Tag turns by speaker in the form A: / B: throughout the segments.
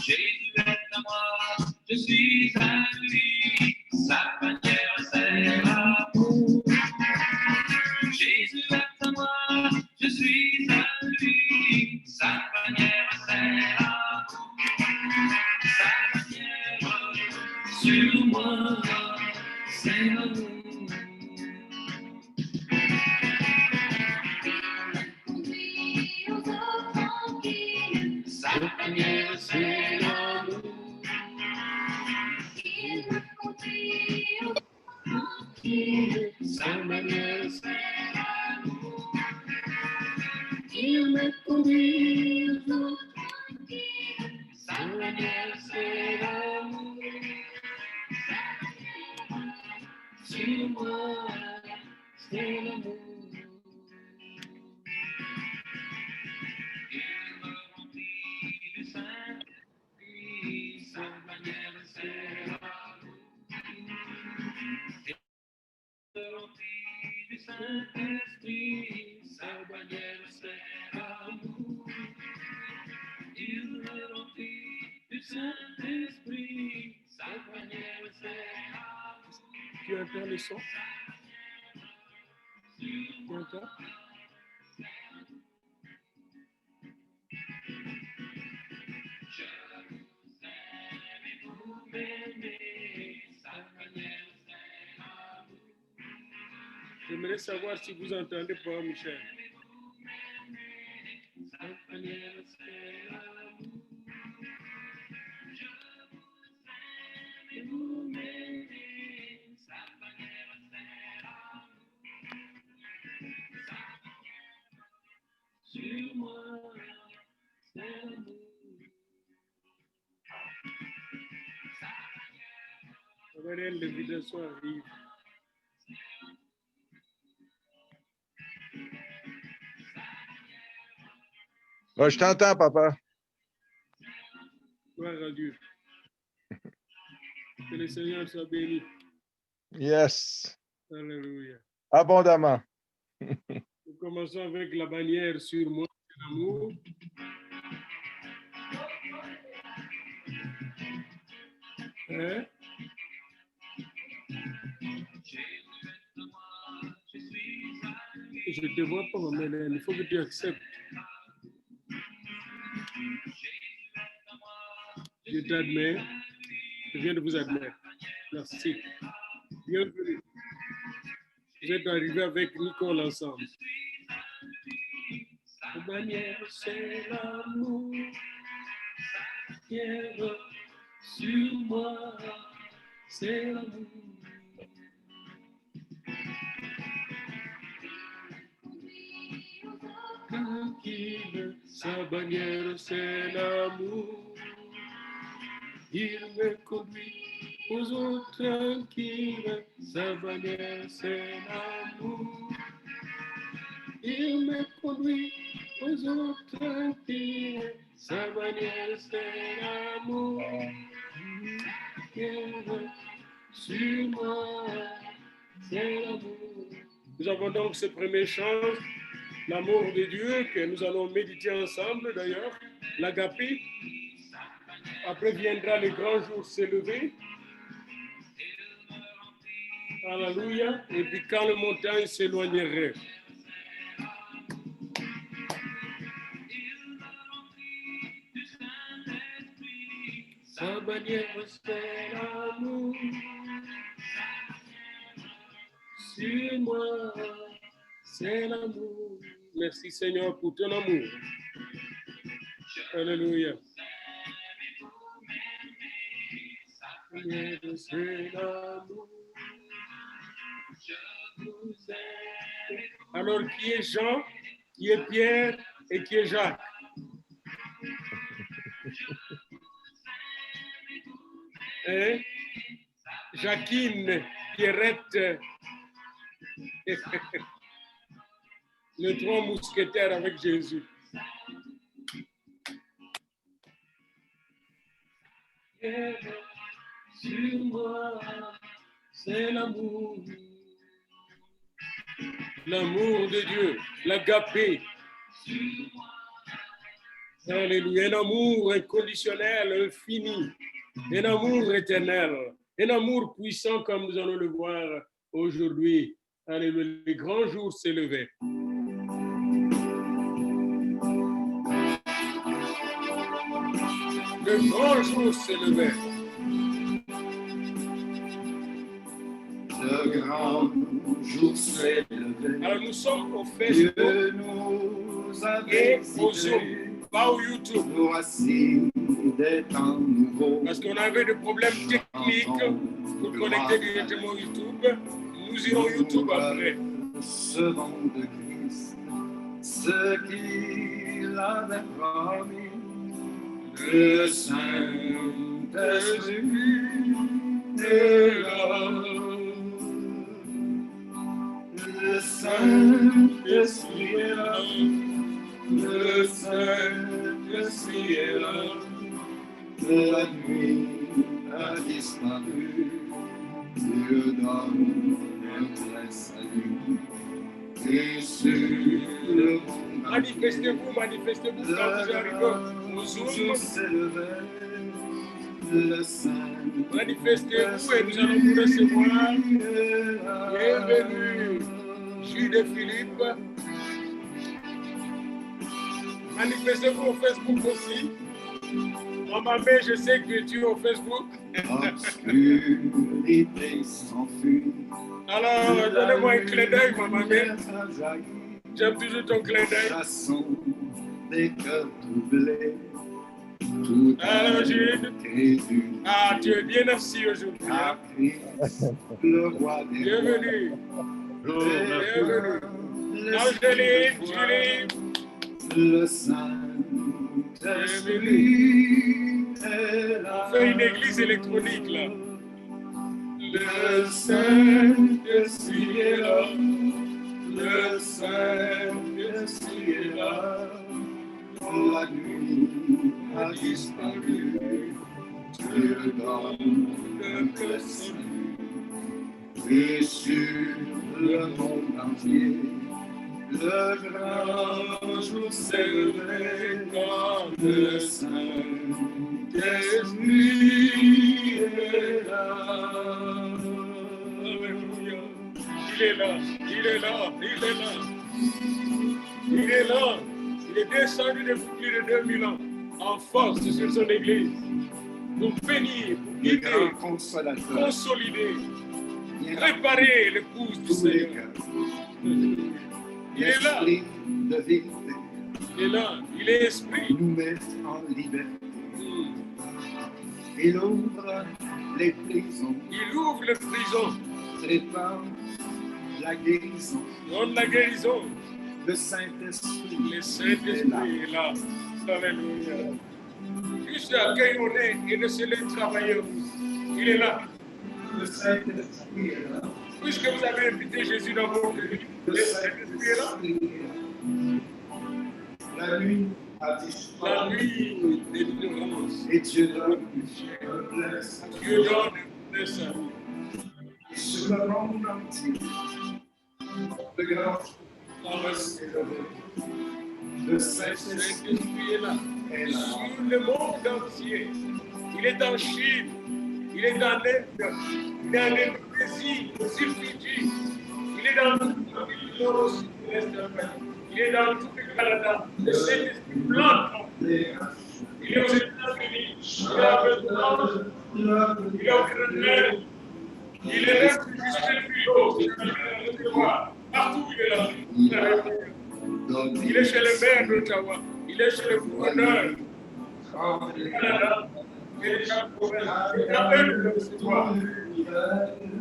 A: Jésus est à moi, je suis à lui, sa manière c'est l'amour. Jésus est à moi, je suis à lui, sa manière c'est l'amour. Sa manière sur moi, c'est l'amour. Sa manière c'est l'amour. Il me conduit au tranquille. Sa manière c'est l'amour. Il me conduit au tranquille. Sa manière c'est l'amour. Sur moi c'est l'amour. Il me remplit du Saint-Esprit, sa manière c'est l'amour. Il me remplit du Saint-Esprit, sa manière c'est l'amour. Il me remplit du Saint-Esprit, sa manière c'est l'amour.
B: Tu entends le son? Tu entends? J'aimerais savoir si vous entendez pas Michel.
A: Sur moi, c'est l'amour.
B: Gabriel, l'invitation arrive.
C: Moi, je t'entends, papa.
B: Gloire à Dieu. Que le Seigneur soit béni.
C: Yes.
B: Alléluia.
C: Abondamment.
B: Nous commençons avec la bannière sur moi, c'est l'amour. Hein? Je ne te vois pas, mais il faut que tu acceptes. Je t'admets. Je viens de vous admettre. Merci. Bienvenue. Vous êtes arrivés avec Nicole ensemble. La bannière, c'est l'amour. Bannière sur moi, c'est l'amour. Tranquille, sa bannière, c'est l'amour. Il me conduit aux eaux tranquilles, sa bannière, c'est l'amour. Il me conduit aux eaux tranquilles, sa bannière, c'est l'amour. Sur moi, c'est l'amour. Nous avons donc ce premier chant, l'amour de Dieu, que nous allons méditer ensemble d'ailleurs, l'agapé. Après viendra le grand jour s'élever. Alléluia. Et puis quand le montagne s'éloignerait. Sa bannière, c'est l'amour. Sur moi, c'est l'amour. Merci Seigneur pour ton amour. Alléluia. C'est l'amour. Alors, qui est Jean, qui est Pierre et qui est Jacques? Hein? Jacqueline, Pierrette, les trois mousquetaires avec Jésus. Sur moi, c'est l'amour. L'amour de Dieu, l'agapé. Alléluia. Un amour inconditionnel, infini. Un amour éternel. Un amour puissant comme nous allons le voir aujourd'hui. Alléluia. Le grand jour s'est levé. Le grand jour s'est levé.
A: Le grand jour s'est levé.
B: Alors nous sommes au
A: Dieu
B: Facebook
A: nous a
B: et au
A: visité,
B: Zoom, pas au YouTube.
A: voici des temps nouveaux.
B: Parce qu'on avait des problèmes techniques pour connecter directement au YouTube. Nous irons YouTube après.
A: Recevons de Christ ce qu'il avait promis. Le Saint-Esprit est là. Le Saint-Esprit est là. Le Saint-Esprit est là. La nuit a disparu. Dieu donne un plein salut. Et sur le monde
B: Manifestez-vous quand vous arrivez au Zoom.
A: le Saint
B: Manifestez-vous et nous allons vous recevoir. Bienvenue, Jules et Philippe. Manifestez-vous au Facebook aussi. Maman, je sais que tu es au Facebook.
A: Obscurité s'enfuit.
B: Alors, donnez-moi un clin d'œil, maman. J'aime toujours ton clin d'œil.
A: Chassons des cœurs troublés. Tout
B: Alors, Jules.
A: Jésus.
B: Ah, tu es bien assis aujourd'hui.
A: À
B: Hein?
A: Christ, le roi des
B: Bienvenue. Bienvenue. Angélique, Julie.
A: Le Saint-Esprit est là.
B: On fait une église électronique là.
A: Le Saint-Esprit est là. Le Saint-Esprit est là. La nuit a disparu. Dieu donne un plein salut. Et sur le monde entier, le grand jour s'est levé quand le Saint-Esprit est là.
B: Alléluia. Il est là, il est là, il est là. Il est là. Il est descendu depuis plus de 2000 ans en force sur son église. Pour bénir, pour
A: Le
B: guider,
A: grand consolateur,
B: consolider,
A: vient
B: préparer l'épouse du
A: tous les
B: Seigneur.
A: cœurs.
B: Il est là,
A: L'esprit de vérité
B: il est là, il est esprit.
A: nous met en liberté. Il ouvre les prisons,
B: Il ouvre les prisons,
A: répand la guérison.
B: donne la guérison.
A: Le Saint-Esprit
B: Le Saint-Esprit est là. Alléluia. Juste accueillons-les et laissez-les travailler. Il est là.
A: Le Saint-Esprit est là.
B: Puisque vous avez invité Jésus dans votre vie,
A: Le
B: le Saint-Esprit est là.
A: Saint-Esprit est là. La nuit a
B: La
A: disparu
B: nuit des ignorances.
A: et Dieu donne un plein salut.
B: Dieu donne le salut.
A: Sur le monde entier, le grand jour s'est levé. Le
B: Le
A: Saint-Esprit
B: Saint-Esprit est là.
A: est là.
B: Sur le monde entier. Il est en Chine. Il est en Inde. Il est en Indonésie, aux îles Fidji. Il est dans toute l'Amérique du Nord aussi, de l'Est de l'Amérique. Il est dans tout le Canada. Le Saint-Esprit plante. Il est aux États-Unis. Il est à Belgrade. Il est au Grenoble. Il est même jusqu'à Philo. Partout il est là. Il est chez le maire d'Ottawa. Il est chez le gouverneur du Canada. Et les gens provinciaux. Il y a eux de le recevoir.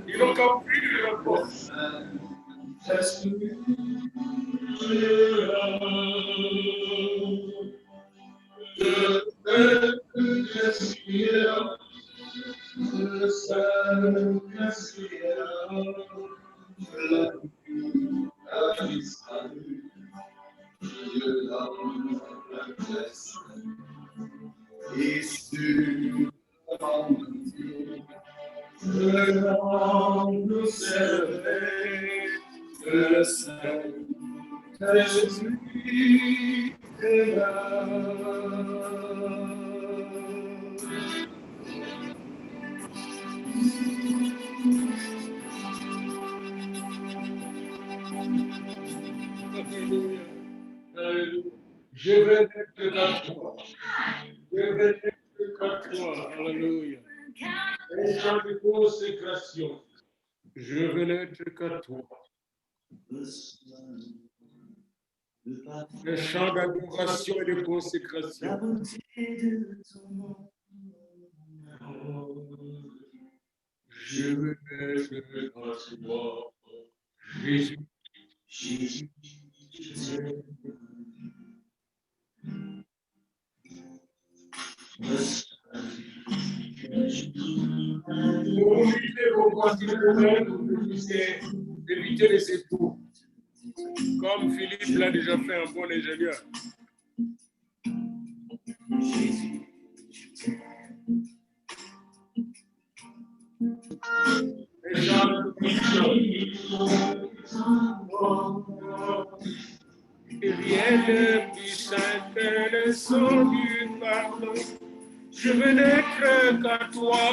B: Ils n'ont qu'à ouvrir leur porte.
A: Le Saint-Esprit est là. La nuit a disparu. Dieu donne la grâce. Et sur le monde entier, le monde s'est levé. Le Saint-Esprit est là.
B: veux n'être qu'à toi. Je veux n'être qu'à toi. Alléluia. Un chant de consécration. Je veux n'être qu'à toi. Un chant d'adoration et de consécration. Je veux n'être qu'à toi. Jésus. Pour éviter vos constitutions, vous puissiez éviter les époux. Comme Philippe l'a déjà fait, un bon ingénieur. Et rien de plus saint que le sang du pardon. Je veux n'être qu'à toi,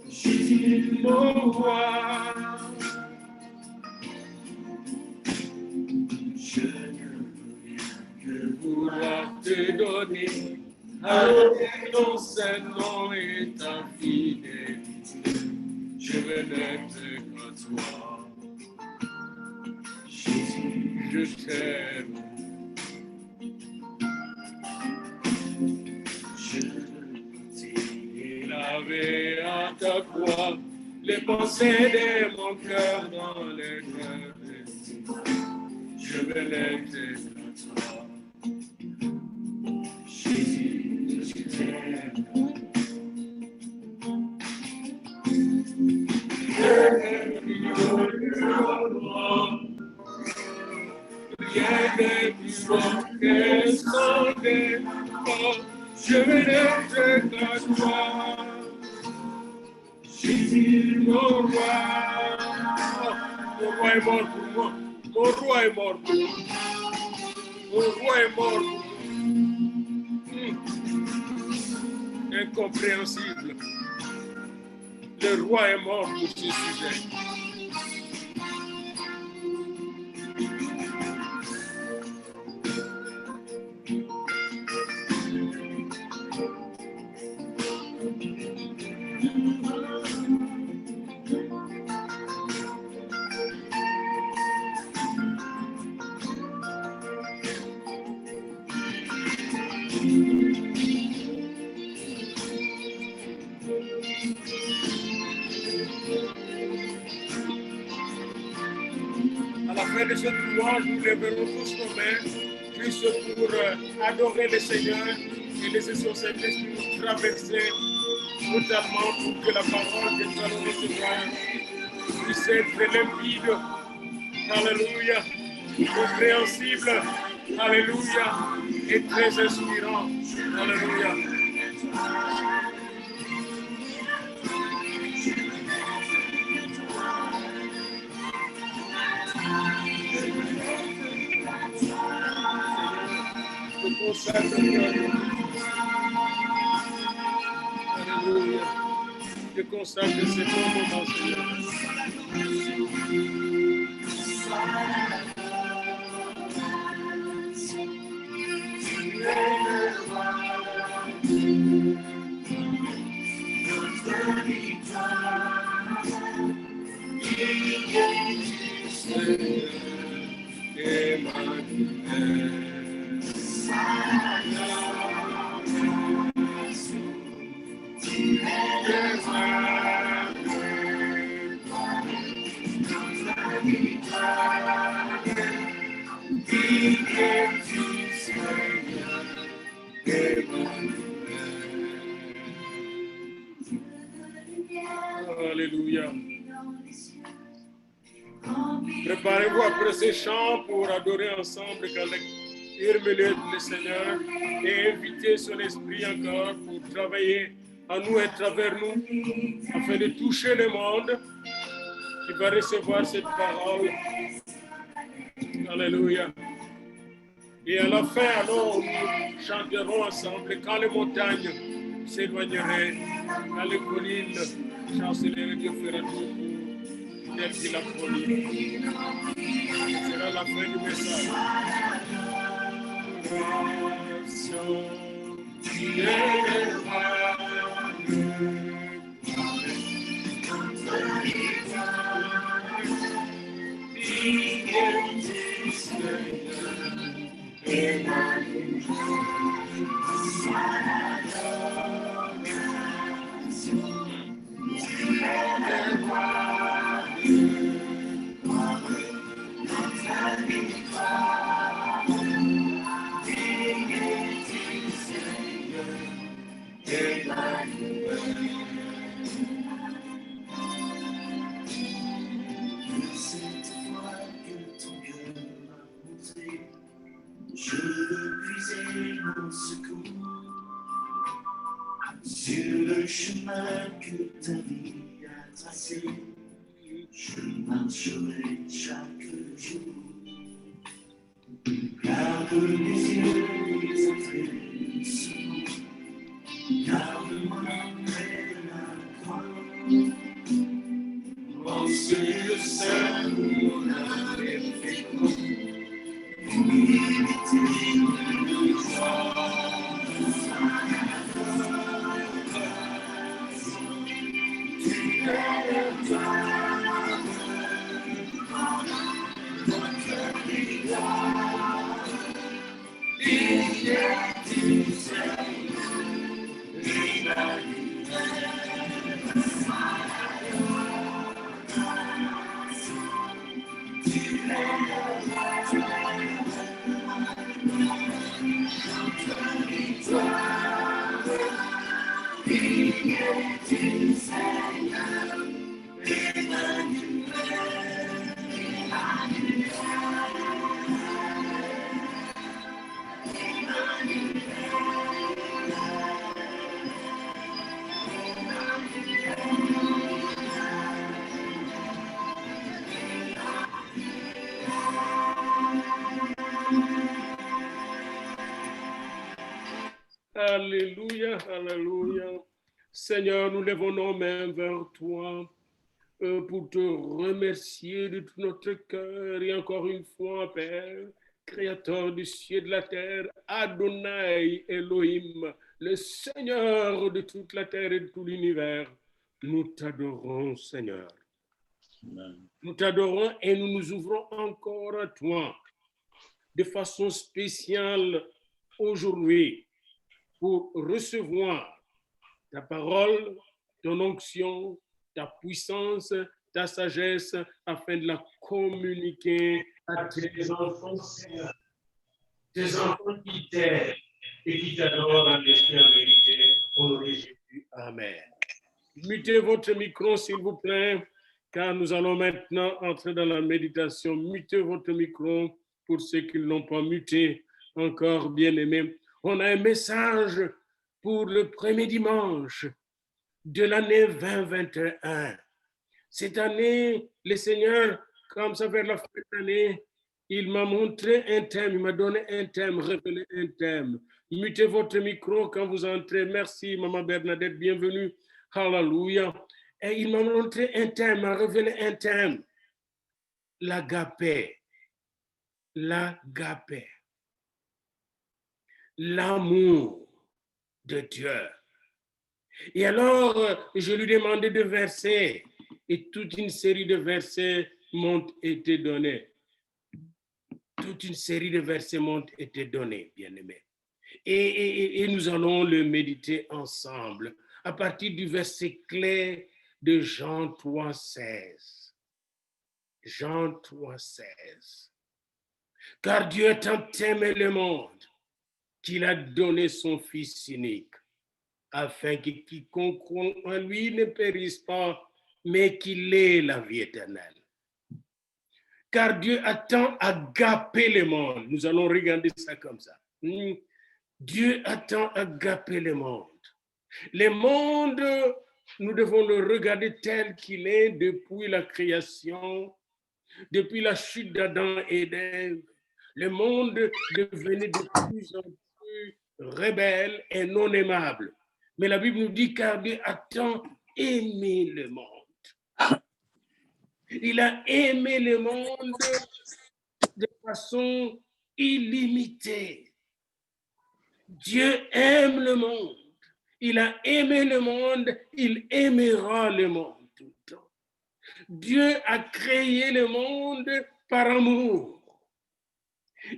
B: Jésus, mon roi. Je ne veux que vouloir te donner, alors ton saint nom et ta fidélité. Je veux n'être qu'à toi, Jésus, je t'aime. Lavé à ta croix, les pensées de mon cœur dans les cœurs de je veux l'être à toi. Jésus, je t'aime. Rien de plus fort que son démon. Je veux n'être qu'à toi, Jésus, mon roi. Mon roi est mort pour moi. Mon roi est mort pour moi. Mon roi est mort pour moi. Incompréhensible. Le roi est mort pour ce sujet. À la fin de cette louange, nous lèverons tous nos mains, juste pour adorer le Seigneur et laisser son Saint-Esprit nous traverser totalement pour que la parole que nous allons recevoir puisse être limpide. Alléluia. Compréhensible. Alléluia. Et très inspirant. Alléluia. Je consacre Alléluia. Je consacre ce moment, Seigneur. Alléluia. Préparez-vous après ces chants pour adorer ensemble avec le Seigneur et inviter son esprit encore pour travailler en nous et à travers nous afin de toucher le monde qui va recevoir cette parole. Alléluia. Et à la fin, alors, nous chanterons ensemble quand les montagnes s'éloigneraient, quand les collines chancelleraient, Dieu fera tout pour tel qu'il a promis. Ce sera la fin du message.
A: Je veux puiser mon secours sur le chemin que ta vie a tracé. Je marcherai chaque jour. Garde mes yeux les entrées sourds. Garde-moi près de la croix. En ce sein où on a fait
B: Alléluia, alléluia. Seigneur, nous lèvons nos mains vers toi pour te remercier de tout notre cœur et encore une fois, Père, Créateur du ciel et de la terre, Adonai Elohim, le Seigneur de toute la terre et de tout l'univers. Nous t'adorons, Seigneur.
A: Amen.
B: Nous t'adorons et nous nous ouvrons encore à toi de façon spéciale aujourd'hui pour recevoir ta parole, ton onction, ta puissance, ta sagesse, afin de la communiquer à tes enfants, Seigneur. Tes enfants qui t'aiment et qui t'adorent en esprit et en vérité, au nom de Jésus. Amen. Mutez votre micro, s'il vous plaît, car nous allons maintenant entrer dans la méditation. Mutez votre micro pour ceux qui ne l'ont pas muté encore, bien-aimés. On a un message pour le premier dimanche de l'année 2021. Cette année, le Seigneur, comme ça vers la fin de l'année, il m'a montré un thème, il m'a donné un thème, révélé un thème. Mutez votre micro quand vous entrez. Merci, Maman Bernadette, bienvenue. Hallelujah. Et il m'a montré un thème, m'a révélé un thème. L'agapé. L'agapé. L'amour de Dieu. Et alors, je lui demandais de versets, et toute une série de versets m'ont été donnés. Toute une série de versets m'ont été donnés, bien-aimés. Et nous allons le méditer ensemble à partir du verset clé de Jean 3,16. Jean 3,16. Car Dieu a tant aimé le monde qu'il a donné son Fils unique, afin que quiconque croit en lui ne périsse pas, mais qu'il ait la vie éternelle. Car Dieu a tant agapé le monde. Nous allons regarder ça comme ça. Dieu a tant agapé le monde. Le monde, nous devons le regarder tel qu'il est depuis la création, depuis la chute d'Adam et d'Ève. Le monde devenait de plus en plus rebelle et non aimable. Mais la Bible nous dit car Dieu a tant aimé le monde. Il a aimé le monde de façon illimitée. Dieu aime le monde. Il a aimé le monde, il aimera le monde tout le temps. Dieu a créé le monde par amour.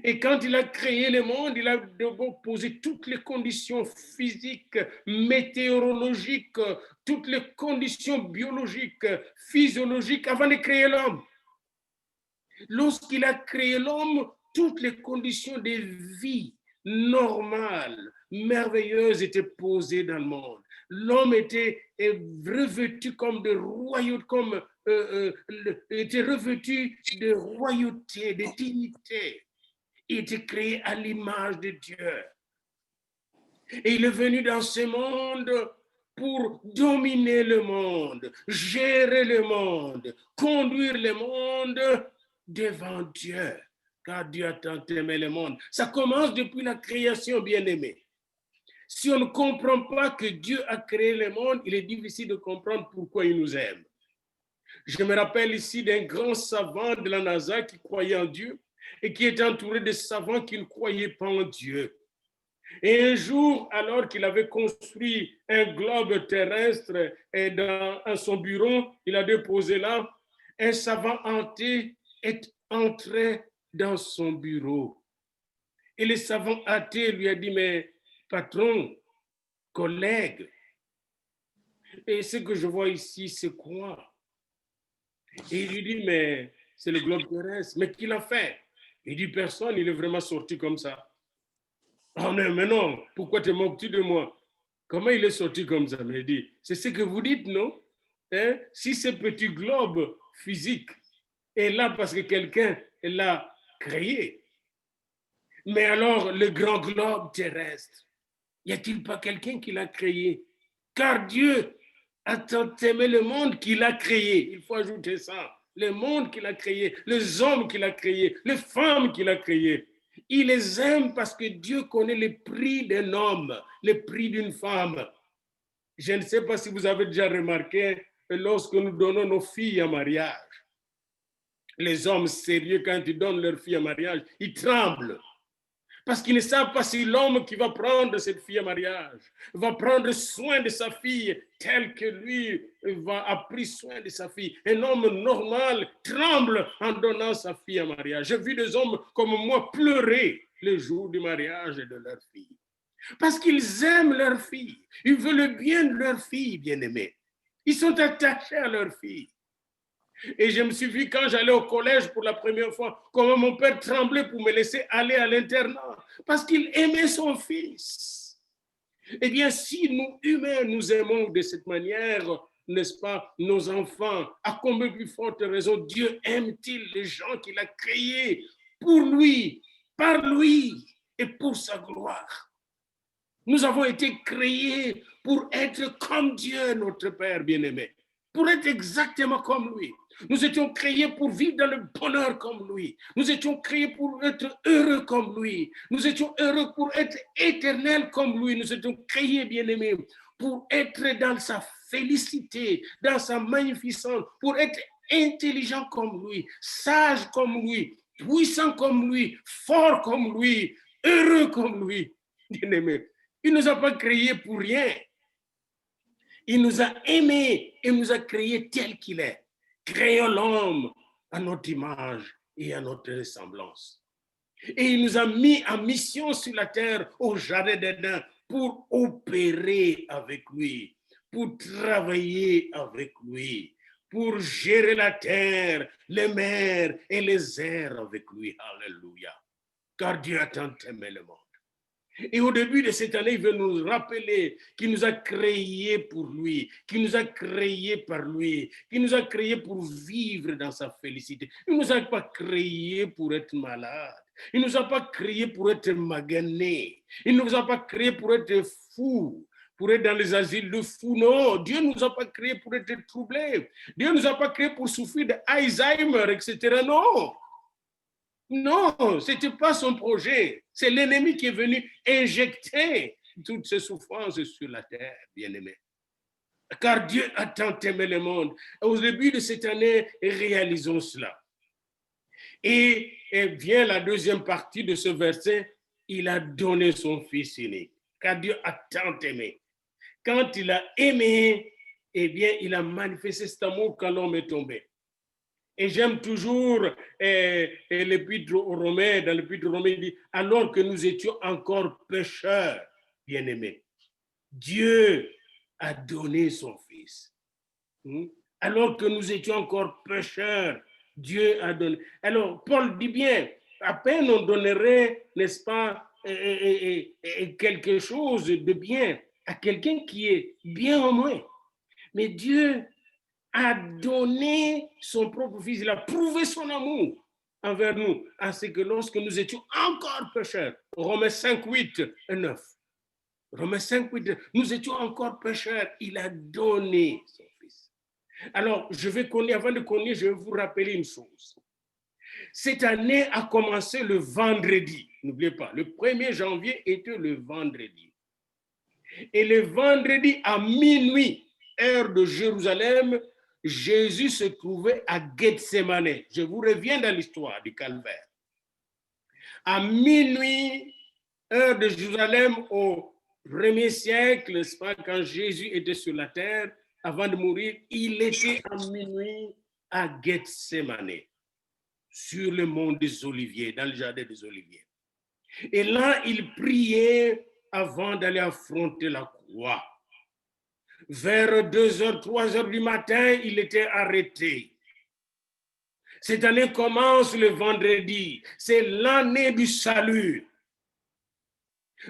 B: Et quand il a créé le monde, il a d'abord posé toutes les conditions physiques, météorologiques, toutes les conditions biologiques, physiologiques avant de créer l'homme. Lorsqu'il a créé l'homme, toutes les conditions de vie normales, merveilleuses étaient posées dans le monde. L'homme était revêtu comme de royauté, était revêtu de royauté, de dignité. Il était créé à l'image de Dieu. Et il est venu dans ce monde pour dominer le monde, gérer le monde, conduire le monde devant Dieu, car Dieu a tant aimé le monde. Ça commence depuis la création, bien-aimé. Si on ne comprend pas que Dieu a créé le monde, il est difficile de comprendre pourquoi il nous aime. Je me rappelle ici d'un grand savant de la NASA qui croyait en Dieu et qui était entouré de savants qui ne croyaient pas en Dieu. Et un jour, alors qu'il avait construit un globe terrestre et dans son bureau, il a déposé là, un savant athée est entré dans son bureau. Et le savant athée lui a dit, mais patron, collègue, et ce que je vois ici, c'est quoi? Et il lui dit, mais c'est le globe terrestre. Mais qui l'a fait? Il dit, personne, il est vraiment sorti comme ça. Oh non, mais non, pourquoi te moques-tu de moi? Comment il est sorti comme ça? Mais il dit, c'est ce que vous dites, non? Hein? Si ce petit globe physique est là parce que quelqu'un l'a créé, mais alors le grand globe terrestre, y a-t-il pas quelqu'un qui l'a créé? Car Dieu a tant aimé le monde qu'il a créé. Il faut ajouter ça. Le monde qu'il a créé, les hommes qu'il a créés, les femmes qu'il a créées. Il les aime parce que Dieu connaît le prix d'un homme, le prix d'une femme. Je ne sais pas si vous avez déjà remarqué, lorsque nous donnons nos filles en mariage, les hommes sérieux, quand ils donnent leur fille en mariage, ils tremblent. Parce qu'ils ne savent pas si l'homme qui va prendre cette fille en mariage va prendre soin de sa fille tel que lui a pris soin de sa fille. Un homme normal tremble en donnant sa fille en mariage. J'ai vu des hommes comme moi pleurer le jour du mariage de leur fille. Parce qu'ils aiment leur fille. Ils veulent le bien de leur fille, bien-aimée. Ils sont attachés à leur fille. Et je me suis vu quand j'allais au collège pour la première fois, comment mon père tremblait pour me laisser aller à l'internat, parce qu'il aimait son fils. Eh bien, si nous, humains, nous aimons de cette manière, n'est-ce pas, nos enfants, à combien plus forte raison Dieu aime-t-il les gens qu'il a créés pour lui, par lui et pour sa gloire. Nous avons été créés pour être comme Dieu, notre Père bien-aimé, pour être exactement comme lui. Nous étions créés pour vivre dans le bonheur comme lui. Nous étions créés pour être heureux comme lui. Nous étions heureux pour être éternels comme lui. Nous étions créés, bien-aimés, pour être dans sa félicité, dans sa magnificence, pour être intelligent comme lui, sage comme lui, puissant comme lui, fort comme lui, heureux comme lui, bien-aimés. Il ne nous a pas créés pour rien. Il nous a aimés et nous a créés tel qu'il est. Créons l'homme à notre image et à notre ressemblance. Et il nous a mis en mission sur la terre au jardin d'Éden pour opérer avec lui, pour travailler avec lui, pour gérer la terre, les mers et les airs avec lui. Alléluia. Car Dieu a tant aimé le monde. Et au début de cette année, il veut nous rappeler qu'il nous a créés pour lui, qu'il nous a créés par lui, qu'il nous a créés pour vivre dans sa félicité. Il ne nous a pas créés pour être malades. Il ne nous a pas créés pour être maganés. Il ne nous a pas créés pour être fous, pour être dans les asiles de fous. Non, Dieu ne nous a pas créés pour être troublés. Dieu ne nous a pas créés pour souffrir d'Alzheimer, etc. Non. Non, ce n'était pas son projet. C'est l'ennemi qui est venu injecter toutes ces souffrances sur la terre, bien-aimé. Car Dieu a tant aimé le monde. Au début de cette année, réalisons cela. Et vient la deuxième partie de ce verset. il a donné son Fils unique, car Dieu a tant aimé. Quand il a aimé, eh bien, il a manifesté cet amour quand l'homme est tombé. Et j'aime toujours l'épître aux Romains, dans l'épître aux Romains, il dit, alors que nous étions encore pécheurs, bien-aimés, Dieu a donné son Fils. Alors que nous étions encore pécheurs, Dieu a donné. Alors, Paul dit bien, à peine on donnerait, n'est-ce pas, quelque chose de bien à quelqu'un qui est bien au moins. Mais Dieu a donné son propre Fils, il a prouvé son amour envers nous, ainsi que lorsque nous étions encore pécheurs, Romains 5, 8 et 9. Romains 5, 8, nous étions encore pécheurs, il a donné son Fils. Alors, avant de connaître, je vais vous rappeler une chose. Cette année a commencé le vendredi, n'oubliez pas, le 1er janvier était le vendredi. Et le vendredi à minuit, heure de Jérusalem, Jésus se trouvait à Gethsémane. Je vous reviens dans l'histoire du calvaire. À minuit, heure de Jérusalem, au 1er siècle, n'est-ce pas, quand Jésus était sur la terre, avant de mourir, il était à minuit à Gethsémane, sur le mont des Oliviers, dans le jardin des Oliviers. Et là, il priait avant d'aller affronter la croix. Vers 2h, 3h du matin, il était arrêté. Cette année commence le vendredi. C'est l'année du salut.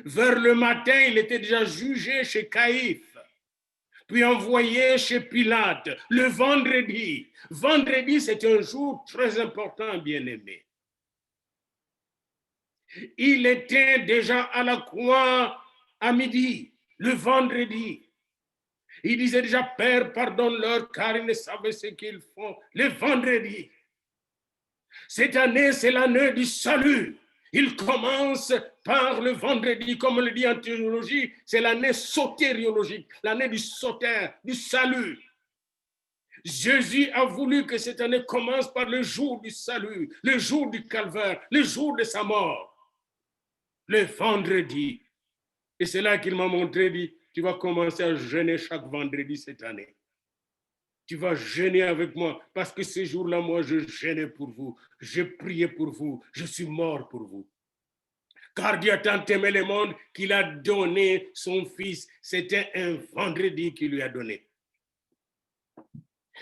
B: Vers le matin, il était déjà jugé chez Caïphe, puis envoyé chez Pilate. Le vendredi. Vendredi, c'est un jour très important, bien-aimé. Il était déjà à la croix à midi, le vendredi. Il disait déjà, Père, pardonne-leur, car ils ne savent ce qu'ils font. Le vendredi. Cette année, c'est l'année du salut. Il commence par le vendredi, comme on le dit en théologie, c'est l'année sotériologique, l'année du sauter, du salut. Jésus a voulu que cette année commence par le jour du salut, le jour du calvaire, le jour de sa mort. Le vendredi. Et c'est là qu'il m'a montré, dit, tu vas commencer à jeûner chaque vendredi cette année. Tu vas jeûner avec moi, parce que ce jour-là, moi, je jeûnais pour vous, je priais pour vous, je suis mort pour vous. Car Dieu a tant aimé le monde qu'il a donné son Fils. C'était un vendredi qu'il lui a donné.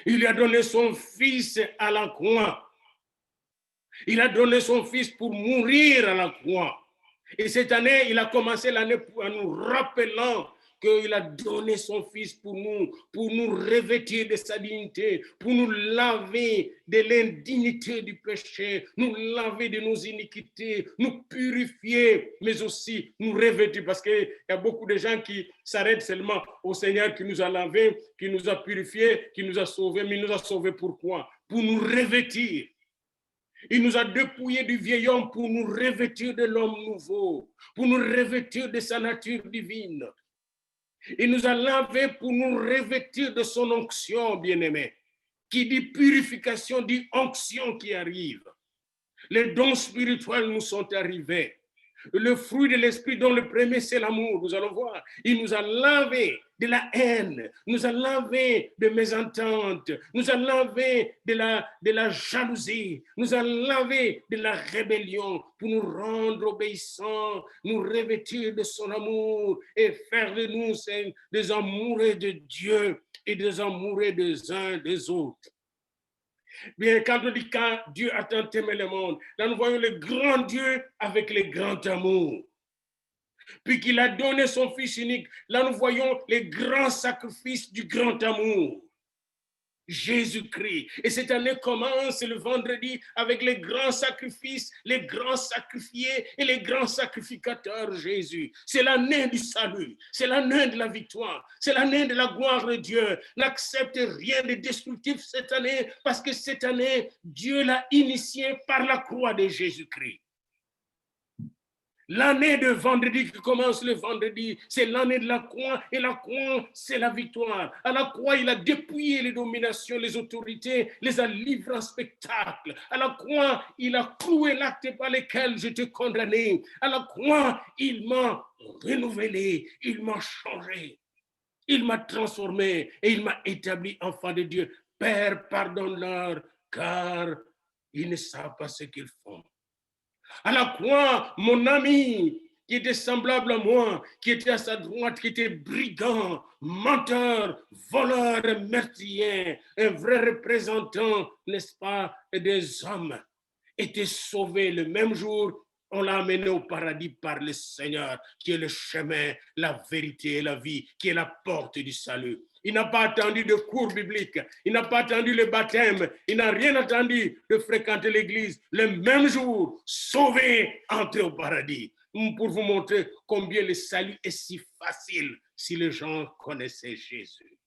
B: Il lui a donné son Fils à la croix. Il a donné son Fils pour mourir à la croix. Et cette année, il a commencé l'année en nous rappelant qu'il a donné son Fils pour nous revêtir de sa dignité, pour nous laver de l'indignité du péché, nous laver de nos iniquités, nous purifier, mais aussi nous revêtir, parce qu'il y a beaucoup de gens qui s'arrêtent seulement au Seigneur qui nous a lavés, qui nous a purifiés, qui nous a sauvés, mais il nous a sauvés pourquoi? Pour nous revêtir. Il nous a dépouillés du vieil homme pour nous revêtir de l'homme nouveau, pour nous revêtir de sa nature divine. Il nous a lavés pour nous revêtir de son onction, bien-aimé. Qui dit purification, dit onction qui arrive. Les dons spirituels nous sont arrivés. Le fruit de l'esprit dont le premier c'est l'amour, nous allons voir. Il nous a lavé de la haine, nous a lavé de mésentente, nous a lavé de la jalousie, nous a lavé de la rébellion pour nous rendre obéissants, nous revêtir de son amour et faire de nous des amoureux de Dieu et des amoureux des uns des autres. Bien, quand on dit quand Dieu a tant aimé le monde, là nous voyons le grand Dieu avec le grand amour. Puis qu'il a donné son Fils unique, là nous voyons les grands sacrifices du grand amour. Jésus-Christ. Et cette année commence le vendredi avec les grands sacrifices, les grands sacrifiés et les grands sacrificateurs Jésus. C'est l'année du salut, c'est l'année de la victoire, c'est l'année de la gloire de Dieu. N'accepte rien de destructif cette année parce que cette année, Dieu l'a initié par la croix de Jésus-Christ. L'année de vendredi qui commence le vendredi, c'est l'année de la croix, et la croix, c'est la victoire. À la croix, il a dépouillé les dominations, les autorités, les a livrés en spectacle. À la croix, il a cloué l'acte par lequel j'étais condamné. À la croix, il m'a renouvelé, il m'a changé, il m'a transformé et il m'a établi enfant de Dieu. Père, pardonne-leur, car ils ne savent pas ce qu'ils font. À la croix, mon ami, qui était semblable à moi, qui était à sa droite, qui était brigand, menteur, voleur, meurtrier, un vrai représentant, n'est-ce pas, des hommes, était sauvé le même jour. On l'a amené au paradis par le Seigneur, qui est le chemin, la vérité et la vie, qui est la porte du salut. Il n'a pas attendu de cours bibliques, il n'a pas attendu le baptême, il n'a rien attendu de fréquenter l'église. Le même jour, sauvé, entré au paradis. Pour vous montrer combien le salut est si facile si les gens connaissaient Jésus.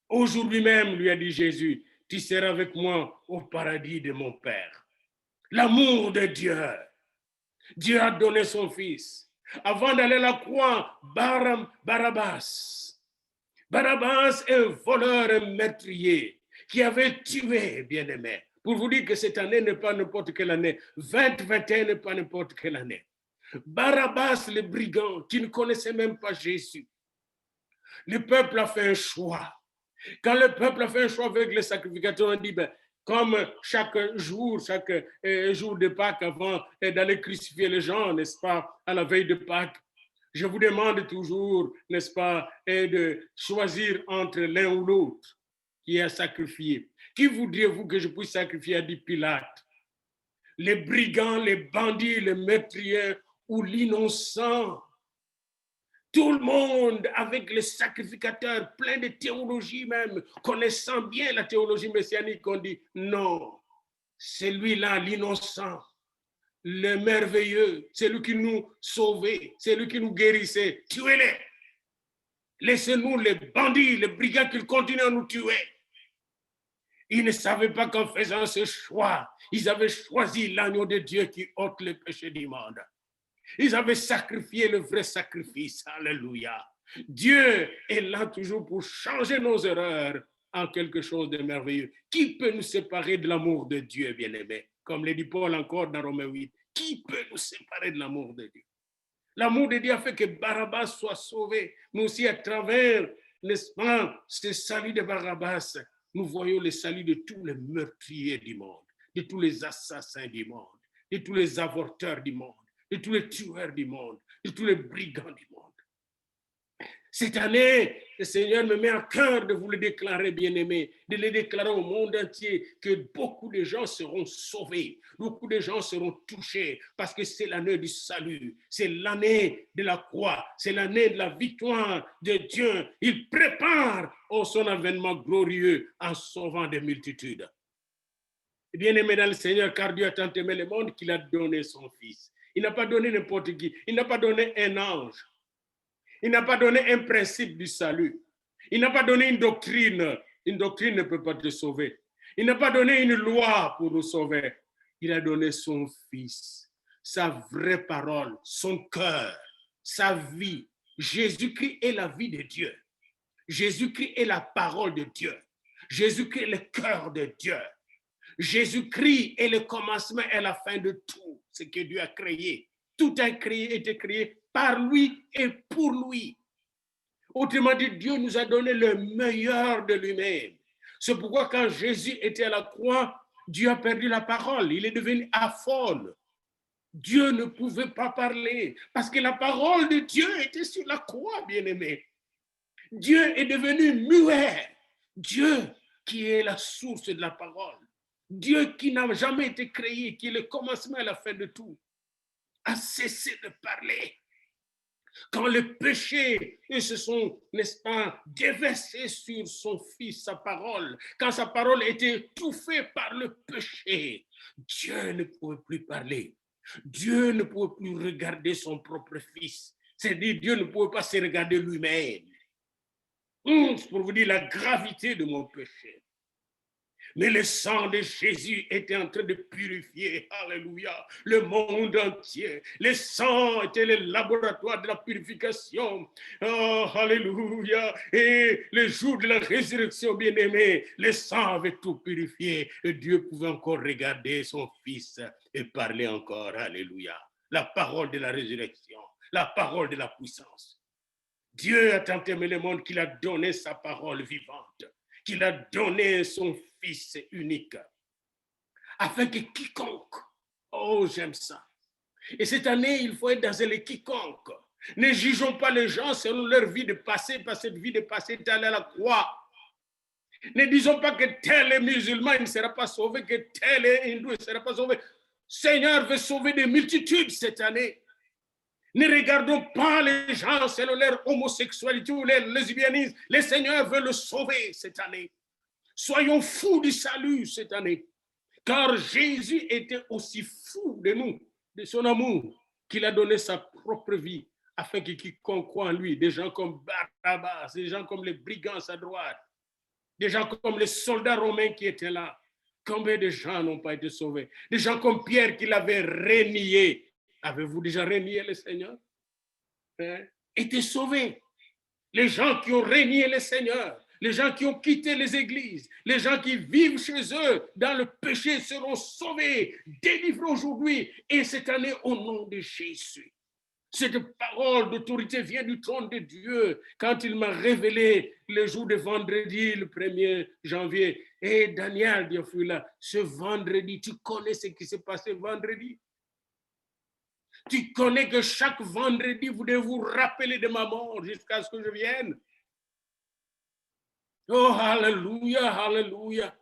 B: Aujourd'hui même, lui a dit Jésus, tu seras avec moi au paradis de mon Père. L'amour de Dieu. Dieu a donné son fils. Avant d'aller à la croix, Barabbas. Barabbas est un voleur, un meurtrier qui avait tué, bien-aimé. Pour vous dire que cette année n'est pas n'importe quelle année. 2021 n'est pas n'importe quelle année. Barabbas, le brigand, qui ne connaissait même pas Jésus. Le peuple a fait un choix. Quand le peuple a fait un choix avec les sacrificateurs, on dit, comme chaque jour de Pâques, avant d'aller crucifier les gens, n'est-ce pas, à la veille de Pâques, je vous demande toujours, n'est-ce pas, de choisir entre l'un ou l'autre qui est à sacrifier. Qui voudriez-vous que je puisse sacrifier, a dit Pilate? Les brigands, les bandits, les meurtriers ou l'innocent? Tout le monde, avec les sacrificateurs, plein de théologie même, connaissant bien la théologie messianique, on dit non, c'est lui-là, l'innocent, le merveilleux, c'est lui qui nous sauvait, c'est lui qui nous guérissait. Tuez-les. Laissez-nous les bandits, les brigands qui continuent à nous tuer. Ils ne savaient pas qu'en faisant ce choix, ils avaient choisi l'agneau de Dieu qui ôte le péché du monde. Ils avaient sacrifié le vrai sacrifice. Alléluia. Dieu est là toujours pour changer nos erreurs en quelque chose de merveilleux. Qui peut nous séparer de l'amour de Dieu, bien-aimé? Comme le dit Paul encore dans Romains 8. Qui peut nous séparer de l'amour de Dieu? L'amour de Dieu a fait que Barabbas soit sauvé. Mais aussi à travers, n'est-ce pas, ce salut de Barabbas, nous voyons le salut de tous les meurtriers du monde, de tous les assassins du monde, de tous les avorteurs du monde, de tous les tueurs du monde, de tous les brigands du monde. Cette année, le Seigneur me met à cœur de vous le déclarer, bien-aimés, de le déclarer au monde entier, que beaucoup de gens seront sauvés, beaucoup de gens seront touchés, parce que c'est l'année du salut, c'est l'année de la croix, c'est l'année de la victoire de Dieu. Il prépare son avènement glorieux en sauvant des multitudes. Bien-aimés dans le Seigneur, car Dieu a tant aimé le monde qu'il a donné son Fils. Il n'a pas donné n'importe qui. Il n'a pas donné un ange. Il n'a pas donné un principe du salut. Il n'a pas donné une doctrine. Une doctrine ne peut pas te sauver. Il n'a pas donné une loi pour nous sauver. Il a donné son Fils, sa vraie parole, son cœur, sa vie. Jésus-Christ est la vie de Dieu. Jésus-Christ est la parole de Dieu. Jésus-Christ est le cœur de Dieu. Jésus-Christ est le commencement et la fin de tout ce que Dieu a créé. Tout a été créé par lui et pour lui. Autrement dit, Dieu nous a donné le meilleur de lui-même. C'est pourquoi quand Jésus était à la croix, Dieu a perdu la parole. Il est devenu aphone. Dieu ne pouvait pas parler parce que la parole de Dieu était sur la croix, bien-aimé. Dieu est devenu muet. Dieu qui est la source de la parole. Dieu qui n'a jamais été créé, qui est le commencement et la fin de tout, a cessé de parler. Quand le péché se sont, n'est-ce pas, déversés sur son Fils, sa parole, quand sa parole était étouffée par le péché, Dieu ne pouvait plus parler. Dieu ne pouvait plus regarder son propre Fils. C'est-à-dire, Dieu ne pouvait pas se regarder lui-même. C'est pour vous dire la gravité de mon péché. Mais le sang de Jésus était en train de purifier, alléluia, le monde entier. Le sang était le laboratoire de la purification. Oh, alléluia. Et le jour de la résurrection, bien-aimé, le sang avait tout purifié. Et Dieu pouvait encore regarder son Fils et parler encore, alléluia. La parole de la résurrection, la parole de la puissance. Dieu a tant aimé le monde qu'il a donné sa parole vivante, qu'il a donné son Fils unique, afin que quiconque, oh j'aime ça, et cette année il faut être dans le quiconque, ne jugeons pas les gens selon leur vie de passé, parce que cette vie de passé est allée à la croix. Ne disons pas que tel est musulman, il ne sera pas sauvé, que tel est hindou, il ne sera pas sauvé. Seigneur veut sauver des multitudes cette année. Ne regardons pas les gens selon leur homosexualité ou leur lesbianisme. Le Seigneur veut le sauver cette année. Soyons fous du salut cette année. Car Jésus était aussi fou de nous, de son amour, qu'il a donné sa propre vie, afin que quiconque croit en lui, des gens comme Barabbas, des gens comme les brigands à droite, des gens comme les soldats romains qui étaient là. Combien de gens n'ont pas été sauvés? Des gens comme Pierre qui l'avait renié. Avez-vous déjà renié le Seigneur? Étaient sauvés. Les gens qui ont renié le Seigneur, les gens qui ont quitté les églises, les gens qui vivent chez eux dans le péché seront sauvés, délivrés aujourd'hui et cette année au nom de Jésus. Cette parole d'autorité vient du trône de Dieu quand il m'a révélé le jour de vendredi, le 1er janvier. Et Daniel, Dieu fut là, ce vendredi, tu connais ce qui s'est passé vendredi? Tu connais que chaque vendredi, vous devez vous rappeler de ma mort jusqu'à ce que je vienne. Oh, alléluia, alléluia,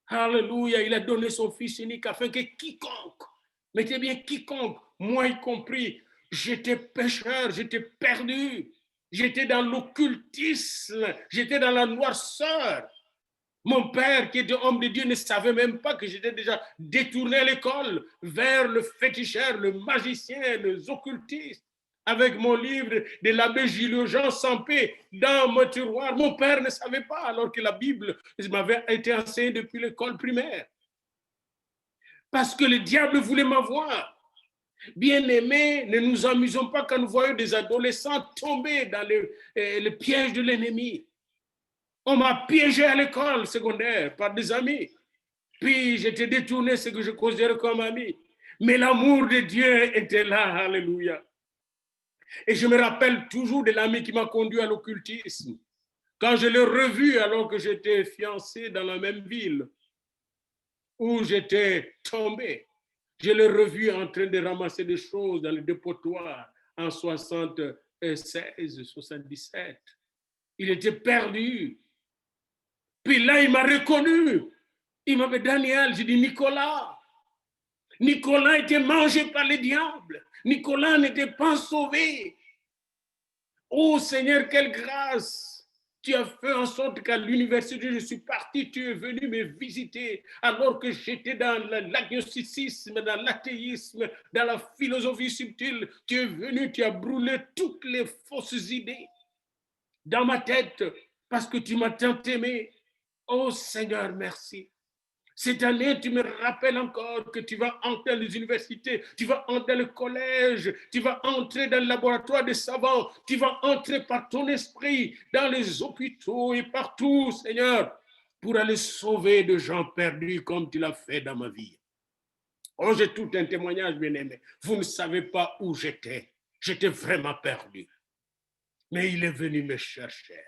B: alléluia. Il a donné son Fils unique afin que quiconque, mettez bien quiconque, moi y compris, j'étais pécheur, j'étais perdu, j'étais dans l'occultisme, j'étais dans la noirceur. Mon père, qui était homme de Dieu, ne savait même pas que j'étais déjà détourné à l'école vers le féticheur, le magicien, les occultistes. Avec mon livre de l'abbé Gilles Jean Sampé dans mon tiroir. Mon père ne savait pas, alors que la Bible m'avait été enseignée depuis l'école primaire. Parce que le diable voulait m'avoir. Bien-aimés, ne nous amusons pas quand nous voyons des adolescents tomber dans le piège de l'ennemi. On m'a piégé à l'école secondaire par des amis. Puis j'étais détourné ce que je considère comme ami. Mais l'amour de Dieu était là, alléluia. Et je me rappelle toujours de l'ami qui m'a conduit à l'occultisme. Quand je l'ai revu alors que j'étais fiancé dans la même ville où j'étais tombé, je l'ai revu en train de ramasser des choses dans le dépotoir en 76, 77. Il était perdu. Puis là, il m'a reconnu. Il m'a dit, Daniel, j'ai dit, Nicolas. Nicolas était mangé par le diable. Nicolas n'était pas sauvé. Oh Seigneur, quelle grâce. Tu as fait en sorte qu'à l'université, je suis parti, tu es venu me visiter alors que j'étais dans l'agnosticisme, dans l'athéisme, dans la philosophie subtile. Tu es venu, tu as brûlé toutes les fausses idées dans ma tête parce que tu m'as tant aimé. Oh Seigneur, merci. Cette année, tu me rappelles encore que tu vas entrer dans les universités, tu vas entrer dans le collège, tu vas entrer dans le laboratoire des savants, tu vas entrer par ton esprit dans les hôpitaux et partout, Seigneur, pour aller sauver de gens perdus comme tu l'as fait dans ma vie. Oh, j'ai tout un témoignage, bien-aimé. Vous ne savez pas où j'étais. J'étais vraiment perdu. Mais il est venu me chercher.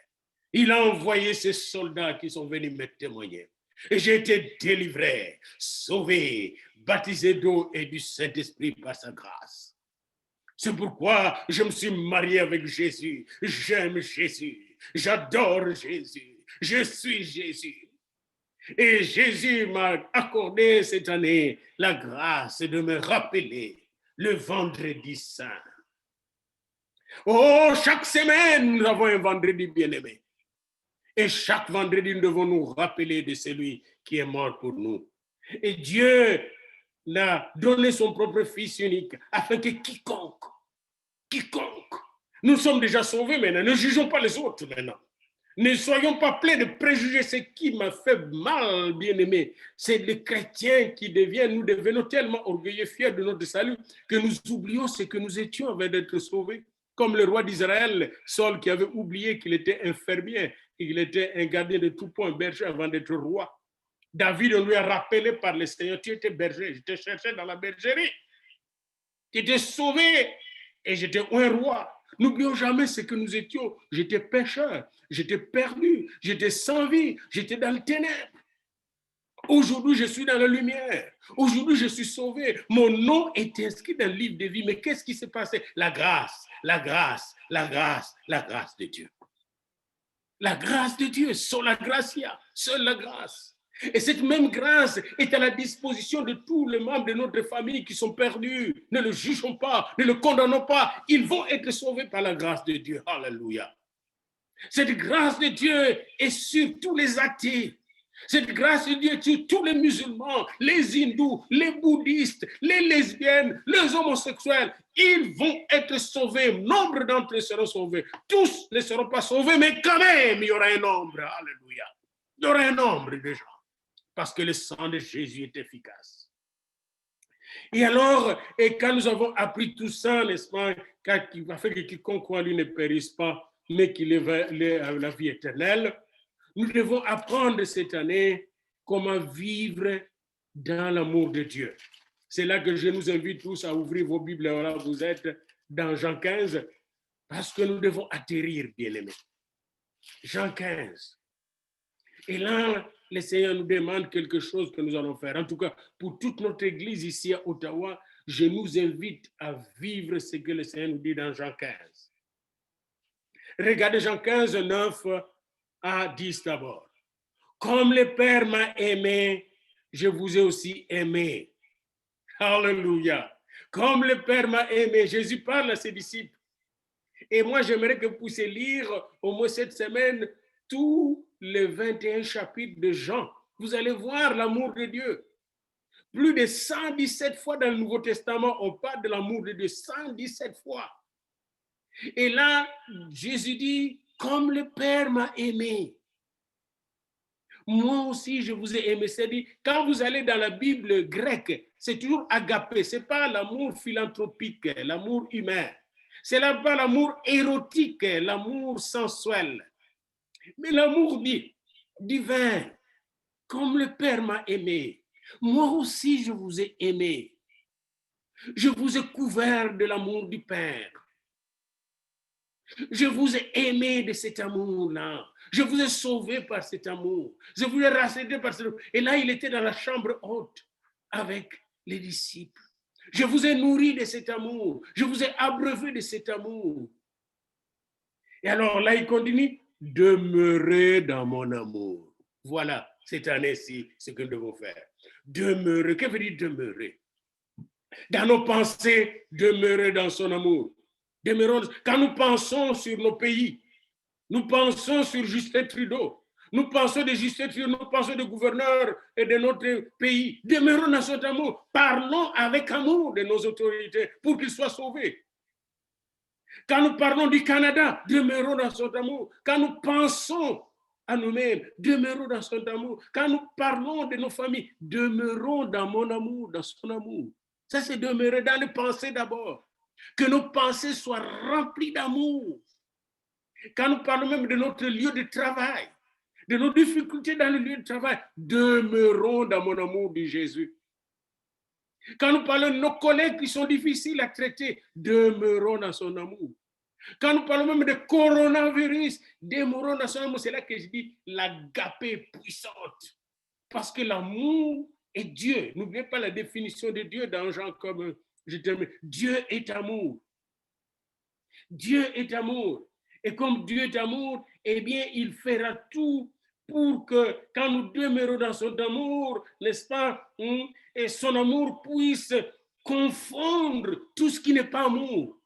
B: Il a envoyé ses soldats qui sont venus me témoigner. Et j'ai été délivré, sauvé, baptisé d'eau et du Saint-Esprit par sa grâce. C'est pourquoi je me suis marié avec Jésus. J'aime Jésus. J'adore Jésus. Je suis Jésus. Et Jésus m'a accordé cette année la grâce de me rappeler le vendredi saint. Oh, chaque semaine, nous avons un vendredi bien-aimé. Et chaque vendredi, nous devons nous rappeler de celui qui est mort pour nous. Et Dieu a donné son propre Fils unique afin que quiconque, nous sommes déjà sauvés maintenant, ne jugeons pas les autres maintenant. Ne soyons pas pleins de préjugés. Ce qui m'a fait mal, bien-aimé, c'est les chrétiens qui deviennent, nous devenons tellement orgueilleux, fiers de notre salut, que nous oublions ce que nous étions avant d'être sauvés. Comme le roi d'Israël, Saul, qui avait oublié qu'il était infirmier, qu'il était un gardien de tout point, un berger avant d'être roi. David, on lui a rappelé par le Seigneur, tu étais berger, je te cherchais dans la bergerie. Tu étais sauvé et j'étais un roi. N'oublions jamais ce que nous étions. J'étais pécheur, j'étais perdu, j'étais sans vie, j'étais dans le ténèbres. Aujourd'hui, je suis dans la lumière. Aujourd'hui, je suis sauvé. Mon nom est inscrit dans le livre de vie. Mais qu'est-ce qui s'est passé? La grâce, la grâce, la grâce, la grâce de Dieu. La grâce de Dieu, sola gratia, seule la grâce. Et cette même grâce est à la disposition de tous les membres de notre famille qui sont perdus. Ne le jugeons pas, ne le condamnons pas. Ils vont être sauvés par la grâce de Dieu. Alléluia. Cette grâce de Dieu est sur tous les athées. Cette grâce de Dieu est sur tous les musulmans, les hindous, les bouddhistes, les lesbiennes, les homosexuels. Ils vont être sauvés. Nombre d'entre eux seront sauvés. Tous ne seront pas sauvés, mais quand même, il y aura un nombre. Alléluia. Il y aura un nombre de gens. Parce que le sang de Jésus est efficace. Et alors, et quand nous avons appris tout ça, n'est-ce pas, afin que quiconque croit en lui ne périsse pas, mais qu'il ait la vie éternelle, nous devons apprendre cette année comment vivre dans l'amour de Dieu. C'est là que je nous invite tous à ouvrir vos Bibles. Voilà, vous êtes dans Jean 15, parce que nous devons atterrir, bien-aimés. Jean 15. Et là, le Seigneur nous demande quelque chose que nous allons faire. En tout cas, pour toute notre église ici à Ottawa, je nous invite à vivre ce que le Seigneur nous dit dans Jean 15. Regardez Jean 15, 9 à 10 d'abord. Comme le Père m'a aimé, je vous ai aussi aimé. Alléluia. Comme le Père m'a aimé, Jésus parle à ses disciples. Et moi, j'aimerais que vous puissiez lire au moins cette semaine tous les 21 chapitres de Jean. Vous allez voir l'amour de Dieu. Plus de 117 fois dans le Nouveau Testament, on parle de l'amour de Dieu. 117 fois. Et là, Jésus dit, comme le Père m'a aimé, moi aussi je vous ai aimé. C'est-à-dire, quand vous allez dans la Bible grecque, c'est toujours agapé. Ce n'est pas l'amour philanthropique, l'amour humain. Ce n'est pas l'amour érotique, l'amour sensuel. Mais l'amour divin, comme le Père m'a aimé, moi aussi je vous ai aimé. Je vous ai couvert de l'amour du Père. Je vous ai aimé de cet amour-là. Je vous ai sauvé par cet amour. Je vous ai racheté par cet amour. Et là, il était dans la chambre haute avec les disciples. Je vous ai nourri de cet amour. Je vous ai abreuvé de cet amour. Et alors là, il continue. Demeurez dans mon amour. Voilà, cette année-ci, ce que nous devons faire. Demeurer. Que veut dire demeurer? Dans nos pensées, demeurer dans son amour. Demeurons. Quand nous pensons sur nos pays, nous pensons sur Justin Trudeau, nous pensons de Justin Trudeau, nous pensons des gouverneurs et de notre pays. Demeurons dans son amour. Parlons avec amour de nos autorités pour qu'ils soient sauvés. Quand nous parlons du Canada, demeurons dans son amour. Quand nous pensons à nous-mêmes, demeurons dans son amour. Quand nous parlons de nos familles, demeurons dans mon amour, dans son amour. Ça, c'est demeurer dans les pensées d'abord. Que nos pensées soient remplies d'amour. Quand nous parlons même de notre lieu de travail, de nos difficultés dans le lieu de travail, demeurons dans mon amour, dit Jésus. Quand nous parlons de nos collègues qui sont difficiles à traiter, demeurons dans son amour. Quand nous parlons même de coronavirus, demeurons dans son amour. C'est là que je dis l'agapé puissante. Parce que l'amour est Dieu. N'oubliez pas la définition de Dieu dans Jean comme je termine. Dieu est amour. Dieu est amour. Et comme Dieu est amour, eh bien, il fera tout pour que quand nous demeurons dans son amour, n'est-ce pas, et son amour puisse confondre tout ce qui n'est pas amour.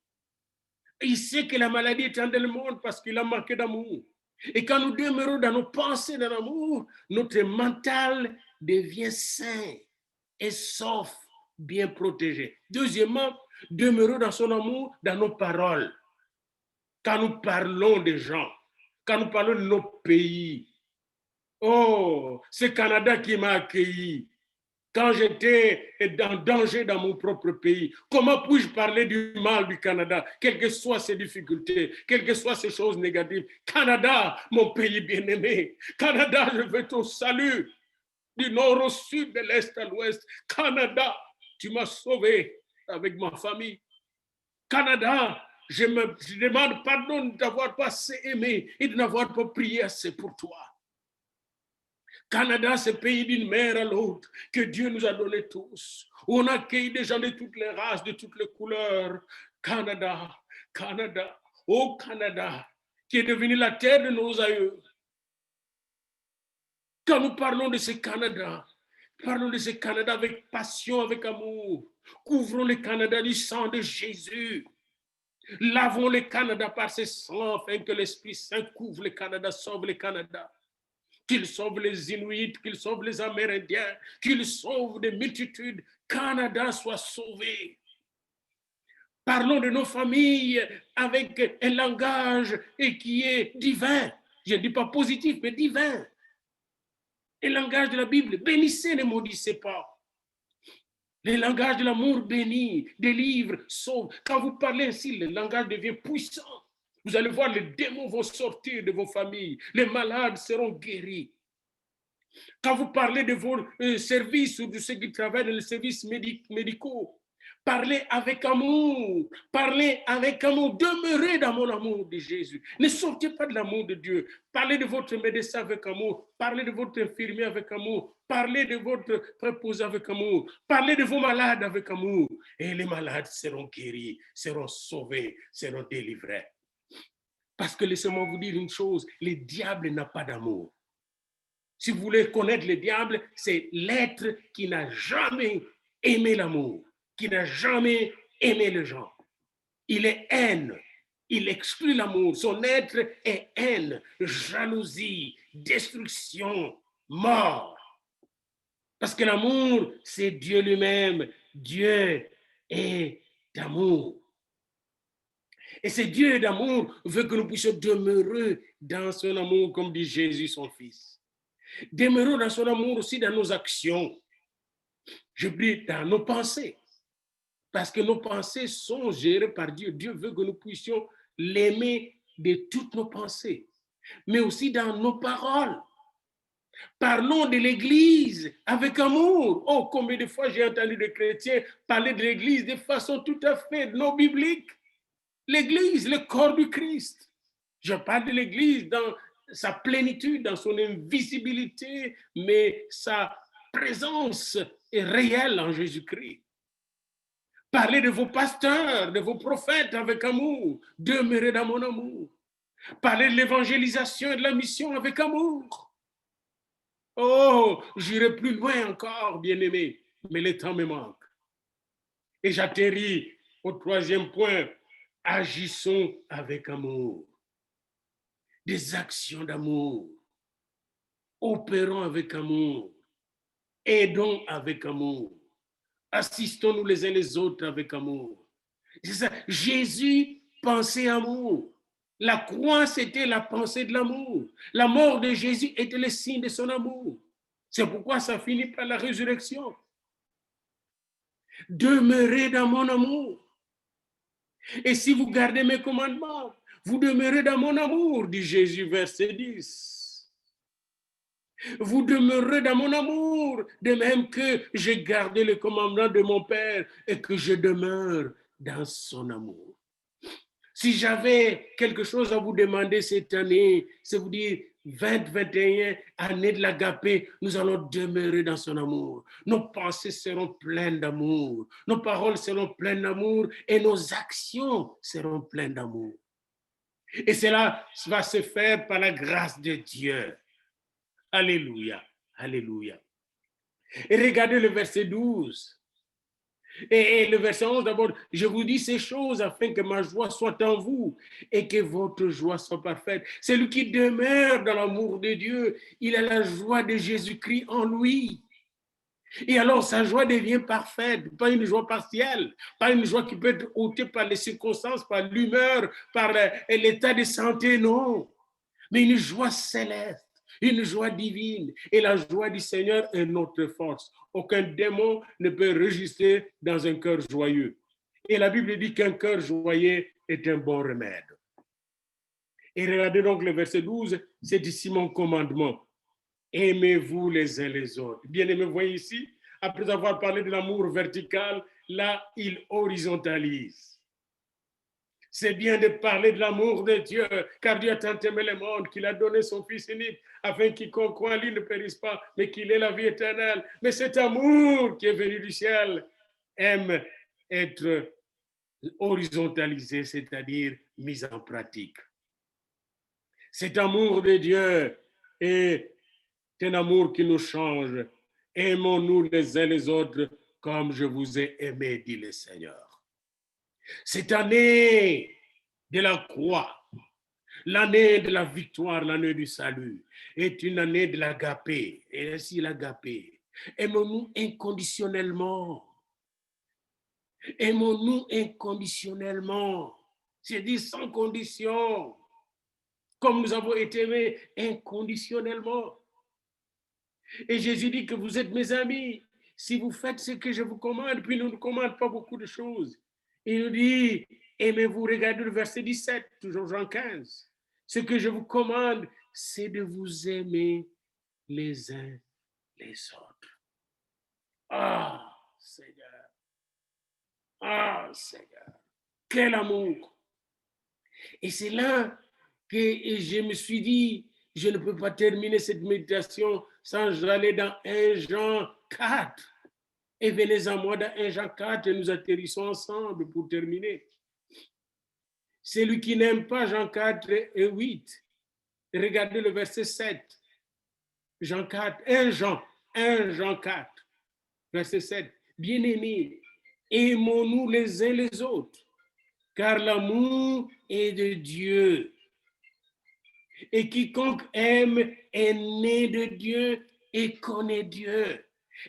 B: Il sait que la maladie est dans le monde parce qu'il a manqué d'amour. Et quand nous demeurons dans nos pensées, dans l'amour, notre mental devient sain et sauf, bien protégé. Deuxièmement, demeurons dans son amour, dans nos paroles. Quand nous parlons des gens, quand nous parlons de nos pays. Oh, c'est Canada qui m'a accueilli quand j'étais en danger dans mon propre pays. Comment puis-je parler du mal du Canada, quelles que soient ses difficultés, quelles que soient ces choses négatives? Canada, mon pays bien-aimé. Canada, je veux ton salut. Du nord au sud, de l'est à l'ouest. Canada, tu m'as sauvé avec ma famille. Canada, je demande pardon de t'avoir pas assez aimé et de n'avoir pas prié assez pour toi. Canada, c'est pays d'une mer à l'autre que Dieu nous a donné tous. Où on accueille des gens de toutes les races, de toutes les couleurs. Canada, Canada, oh Canada, qui est devenu la terre de nos aïeux. Quand nous parlons de ce Canada, parlons de ce Canada avec passion, avec amour. Couvrons le Canada du sang de Jésus. Lavons le Canada par ses sangs afin que l'Esprit Saint couvre le Canada, sauve le Canada. Qu'il sauve les Inuits, qu'il sauve les Amérindiens, qu'il sauve des multitudes. Canada soit sauvé. Parlons de nos familles avec un langage qui est divin. Je ne dis pas positif, mais divin. Le langage de la Bible, bénissez, ne maudissez pas. Le langage de l'amour bénit, délivre, sauve. Quand vous parlez ainsi, le langage devient puissant. Vous allez voir, les démons vont sortir de vos familles. Les malades seront guéris. Quand vous parlez de vos services ou de ceux qui travaillent dans les services médicaux, parlez avec amour. Parlez avec amour. Demeurez dans mon amour de Jésus. Ne sortez pas de l'amour de Dieu. Parlez de votre médecin avec amour. Parlez de votre infirmier avec amour. Parlez de votre préposé avec amour. Parlez de vos malades avec amour. Et les malades seront guéris, seront sauvés, seront délivrés. Parce que laissez-moi vous dire une chose, le diable n'a pas d'amour. Si vous voulez connaître le diable, c'est l'être qui n'a jamais aimé l'amour, qui n'a jamais aimé les gens. Il est haine, il exclut l'amour. Son être est haine, jalousie, destruction, mort. Parce que l'amour, c'est Dieu lui-même. Dieu est d'amour. Et ce Dieu d'amour veut que nous puissions demeurer dans son amour, comme dit Jésus, son Fils. Demeurons dans son amour aussi dans nos actions. Je dis dans nos pensées. Parce que nos pensées sont gérées par Dieu. Dieu veut que nous puissions l'aimer de toutes nos pensées. Mais aussi dans nos paroles. Parlons de l'Église avec amour. Oh, combien de fois j'ai entendu des chrétiens parler de l'Église de façon tout à fait non biblique. L'Église, le corps du Christ. Je parle de l'Église dans sa plénitude, dans son invisibilité, mais sa présence est réelle en Jésus-Christ. Parlez de vos pasteurs, de vos prophètes avec amour. Demeurez dans mon amour. Parlez de l'évangélisation et de la mission avec amour. Oh, j'irai plus loin encore, bien-aimé, mais le temps me manque. Et j'atterris au troisième point. Agissons avec amour. Des actions d'amour. Opérons avec amour. Aidons avec amour. Assistons-nous les uns les autres avec amour. C'est ça. Jésus pensait amour. La croix, c'était la pensée de l'amour. La mort de Jésus était le signe de son amour. C'est pourquoi ça finit par la résurrection. Demeurez dans mon amour. Et si vous gardez mes commandements, vous demeurez dans mon amour, dit Jésus, verset 10. Vous demeurez dans mon amour, de même que j'ai gardé le commandement de mon Père et que je demeure dans son amour. Si j'avais quelque chose à vous demander cette année, c'est vous dire 2021, année de l'agapé, nous allons demeurer dans son amour. Nos pensées seront pleines d'amour, nos paroles seront pleines d'amour et nos actions seront pleines d'amour. Et cela va se faire par la grâce de Dieu. Alléluia, alléluia. Et regardez le verset 12. Et le verset 11, d'abord, je vous dis ces choses afin que ma joie soit en vous et que votre joie soit parfaite. Celui qui demeure dans l'amour de Dieu, il a la joie de Jésus-Christ en lui. Et alors sa joie devient parfaite, pas une joie partielle, pas une joie qui peut être ôtée par les circonstances, par l'humeur, par l'état de santé, non. mais une joie céleste, une joie divine. Et la joie du Seigneur est notre force. Aucun démon ne peut résister dans un cœur joyeux. Et la Bible dit qu'un cœur joyeux est un bon remède. Et regardez donc le verset 12, c'est ici mon commandement. Aimez-vous les uns les autres. Bien-aimés, vous voyez ici, après avoir parlé de l'amour vertical, là, il horizontalise. C'est bien de parler de l'amour de Dieu, car Dieu a tant aimé le monde qu'il a donné son Fils unique, afin qu'il croit en lui ne périsse pas, mais qu'il ait la vie éternelle. Mais cet amour qui est venu du ciel aime être horizontalisé, c'est-à-dire mis en pratique. Cet amour de Dieu est un amour qui nous change. Aimons-nous les uns les autres comme je vous ai aimé, dit le Seigneur. Cette année de la croix, l'année de la victoire, l'année du salut, est une année de l'agapé. Et ainsi l'agapé. Aimons-nous inconditionnellement. Aimons-nous inconditionnellement. C'est-à-dire sans condition. Comme nous avons été aimés inconditionnellement. Et Jésus dit que vous êtes mes amis si vous faites ce que je vous commande. Puis il ne nous commande pas beaucoup de choses. Il nous dit, aimez-vous, regardez le verset 17, toujours Jean 15. Ce que je vous commande, c'est de vous aimer les uns les autres. Ah, Seigneur. Ah, Seigneur. Quel amour. Et c'est là que je me suis dit, je ne peux pas terminer cette méditation sans aller dans 1 Jean 4. Et venez à moi dans 1 Jean 4 et nous atterrissons ensemble pour terminer. Celui qui n'aime pas Jean 4 et 8, regardez le verset 7. Jean 4, 1 Jean 4, verset 7. Bien-aimés, aimons-nous les uns les autres, car l'amour est de Dieu. Et quiconque aime est né de Dieu et connaît Dieu.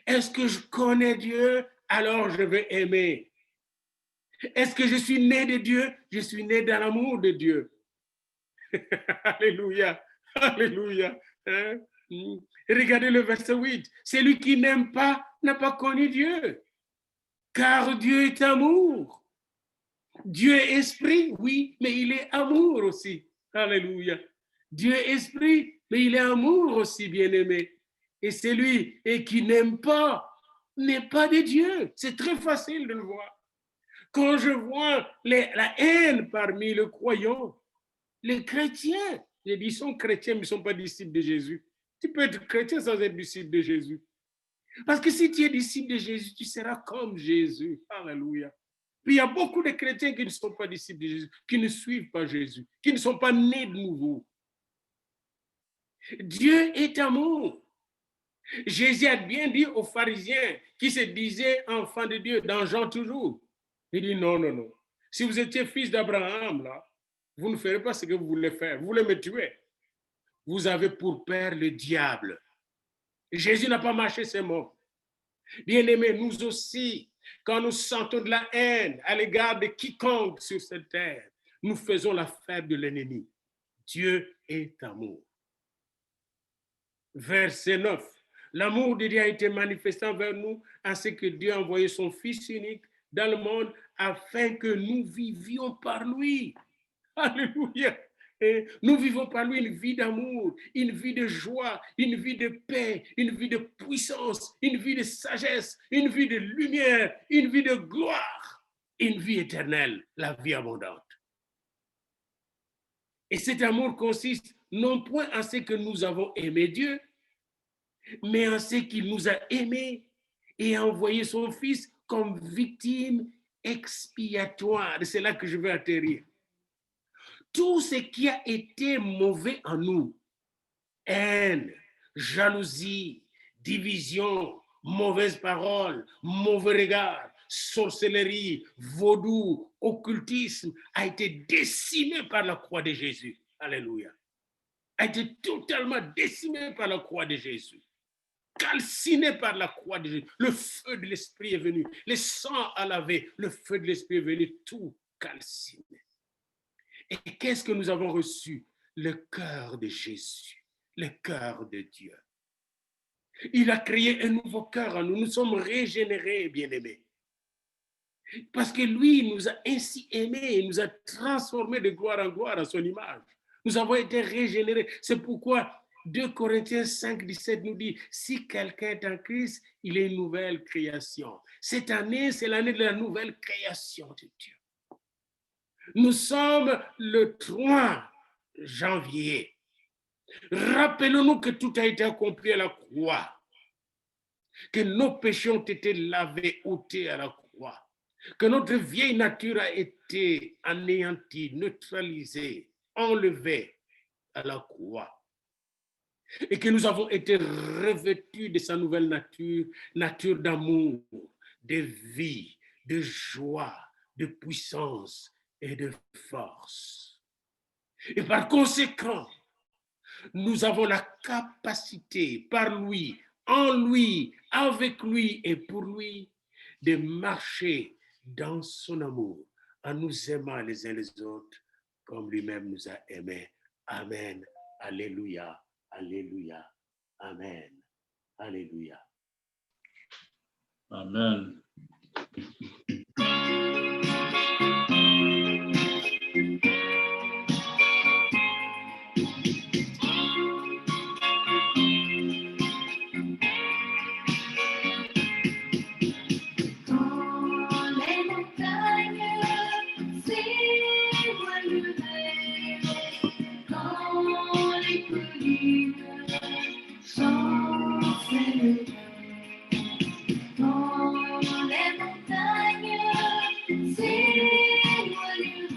B: Est-ce que je connais Dieu? Alors je vais aimer. Est-ce que je suis né de Dieu? Je suis né dans l'amour de Dieu. Alléluia, alléluia. Hein? Regardez le verset 8. Celui qui n'aime pas n'a pas connu Dieu, car Dieu est amour. Dieu est esprit, oui, mais il est amour aussi. Alléluia. Dieu est esprit, mais il est amour aussi, bien-aimé. Et celui qui n'aime pas n'est pas de Dieu. C'est très facile de le voir. Quand je vois la haine parmi les croyants, les chrétiens, je dis, ils sont chrétiens, mais ils ne sont pas disciples de Jésus. Tu peux être chrétien sans être disciple de Jésus. Parce que si tu es disciple de Jésus, tu seras comme Jésus. Alléluia. Puis il y a beaucoup de chrétiens qui ne sont pas disciples de Jésus, qui ne suivent pas Jésus, qui ne sont pas nés de nouveau. Dieu est amour. Jésus a bien dit aux pharisiens qui se disaient enfants de Dieu, dans Jean toujours. Il dit non, non, non. Si vous étiez fils d'Abraham, là, vous ne ferez pas ce que vous voulez faire. Vous voulez me tuer. Vous avez pour père le diable. Jésus n'a pas marché ses mots. Bien-aimés, nous aussi, quand nous sentons de la haine à l'égard de quiconque sur cette terre, nous faisons l'affaire de l'ennemi. Dieu est amour. Verset 9. L'amour de Dieu a été manifesté envers nous à ce que Dieu a envoyé son Fils unique dans le monde afin que nous vivions par lui. Alléluia. Et nous vivons par lui une vie d'amour, une vie de joie, une vie de paix, une vie de puissance, une vie de sagesse, une vie de lumière, une vie de gloire, une vie éternelle, la vie abondante. Et cet amour consiste non point en ce que nous avons aimé Dieu, mais en ce qu'il nous a aimés et a envoyé son Fils comme victime expiatoire. C'est là que je veux atterrir. Tout ce qui a été mauvais en nous, haine, jalousie, division, mauvaise parole, mauvais regard, sorcellerie, vaudou, occultisme, a été décimé par la croix de Jésus. Alléluia. A été totalement décimé par la croix de Jésus. Calciné par la croix de Jésus. Le feu de l'Esprit est venu. Le sang a lavé. Le feu de l'Esprit est venu tout calciné. Et qu'est-ce que nous avons reçu? le cœur de Jésus, le cœur de Dieu. Il a créé un nouveau cœur en nous. Nous sommes régénérés, bien-aimés. Parce que lui nous a ainsi aimés, il nous a transformés de gloire en gloire à son image. Nous avons été régénérés. C'est pourquoi 2 Corinthiens 5, 17 nous dit, si quelqu'un est en Christ, il est une nouvelle création. Cette année, c'est l'année de la nouvelle création de Dieu. Nous sommes le 3 janvier. Rappelons-nous que tout a été accompli à la croix, que nos péchés ont été lavés, ôtés à la croix, que notre vieille nature a été anéantie, neutralisée, enlevée à la croix, et que nous avons été revêtus de sa nouvelle nature, nature d'amour, de vie, de joie, de puissance et de force. Et par conséquent, nous avons la capacité, par lui, en lui, avec lui et pour lui, de marcher dans son amour, en nous aimant les uns les autres, comme lui-même nous a aimés. Amen. Alléluia. Alléluia. Amen. Alléluia.
D: Amen.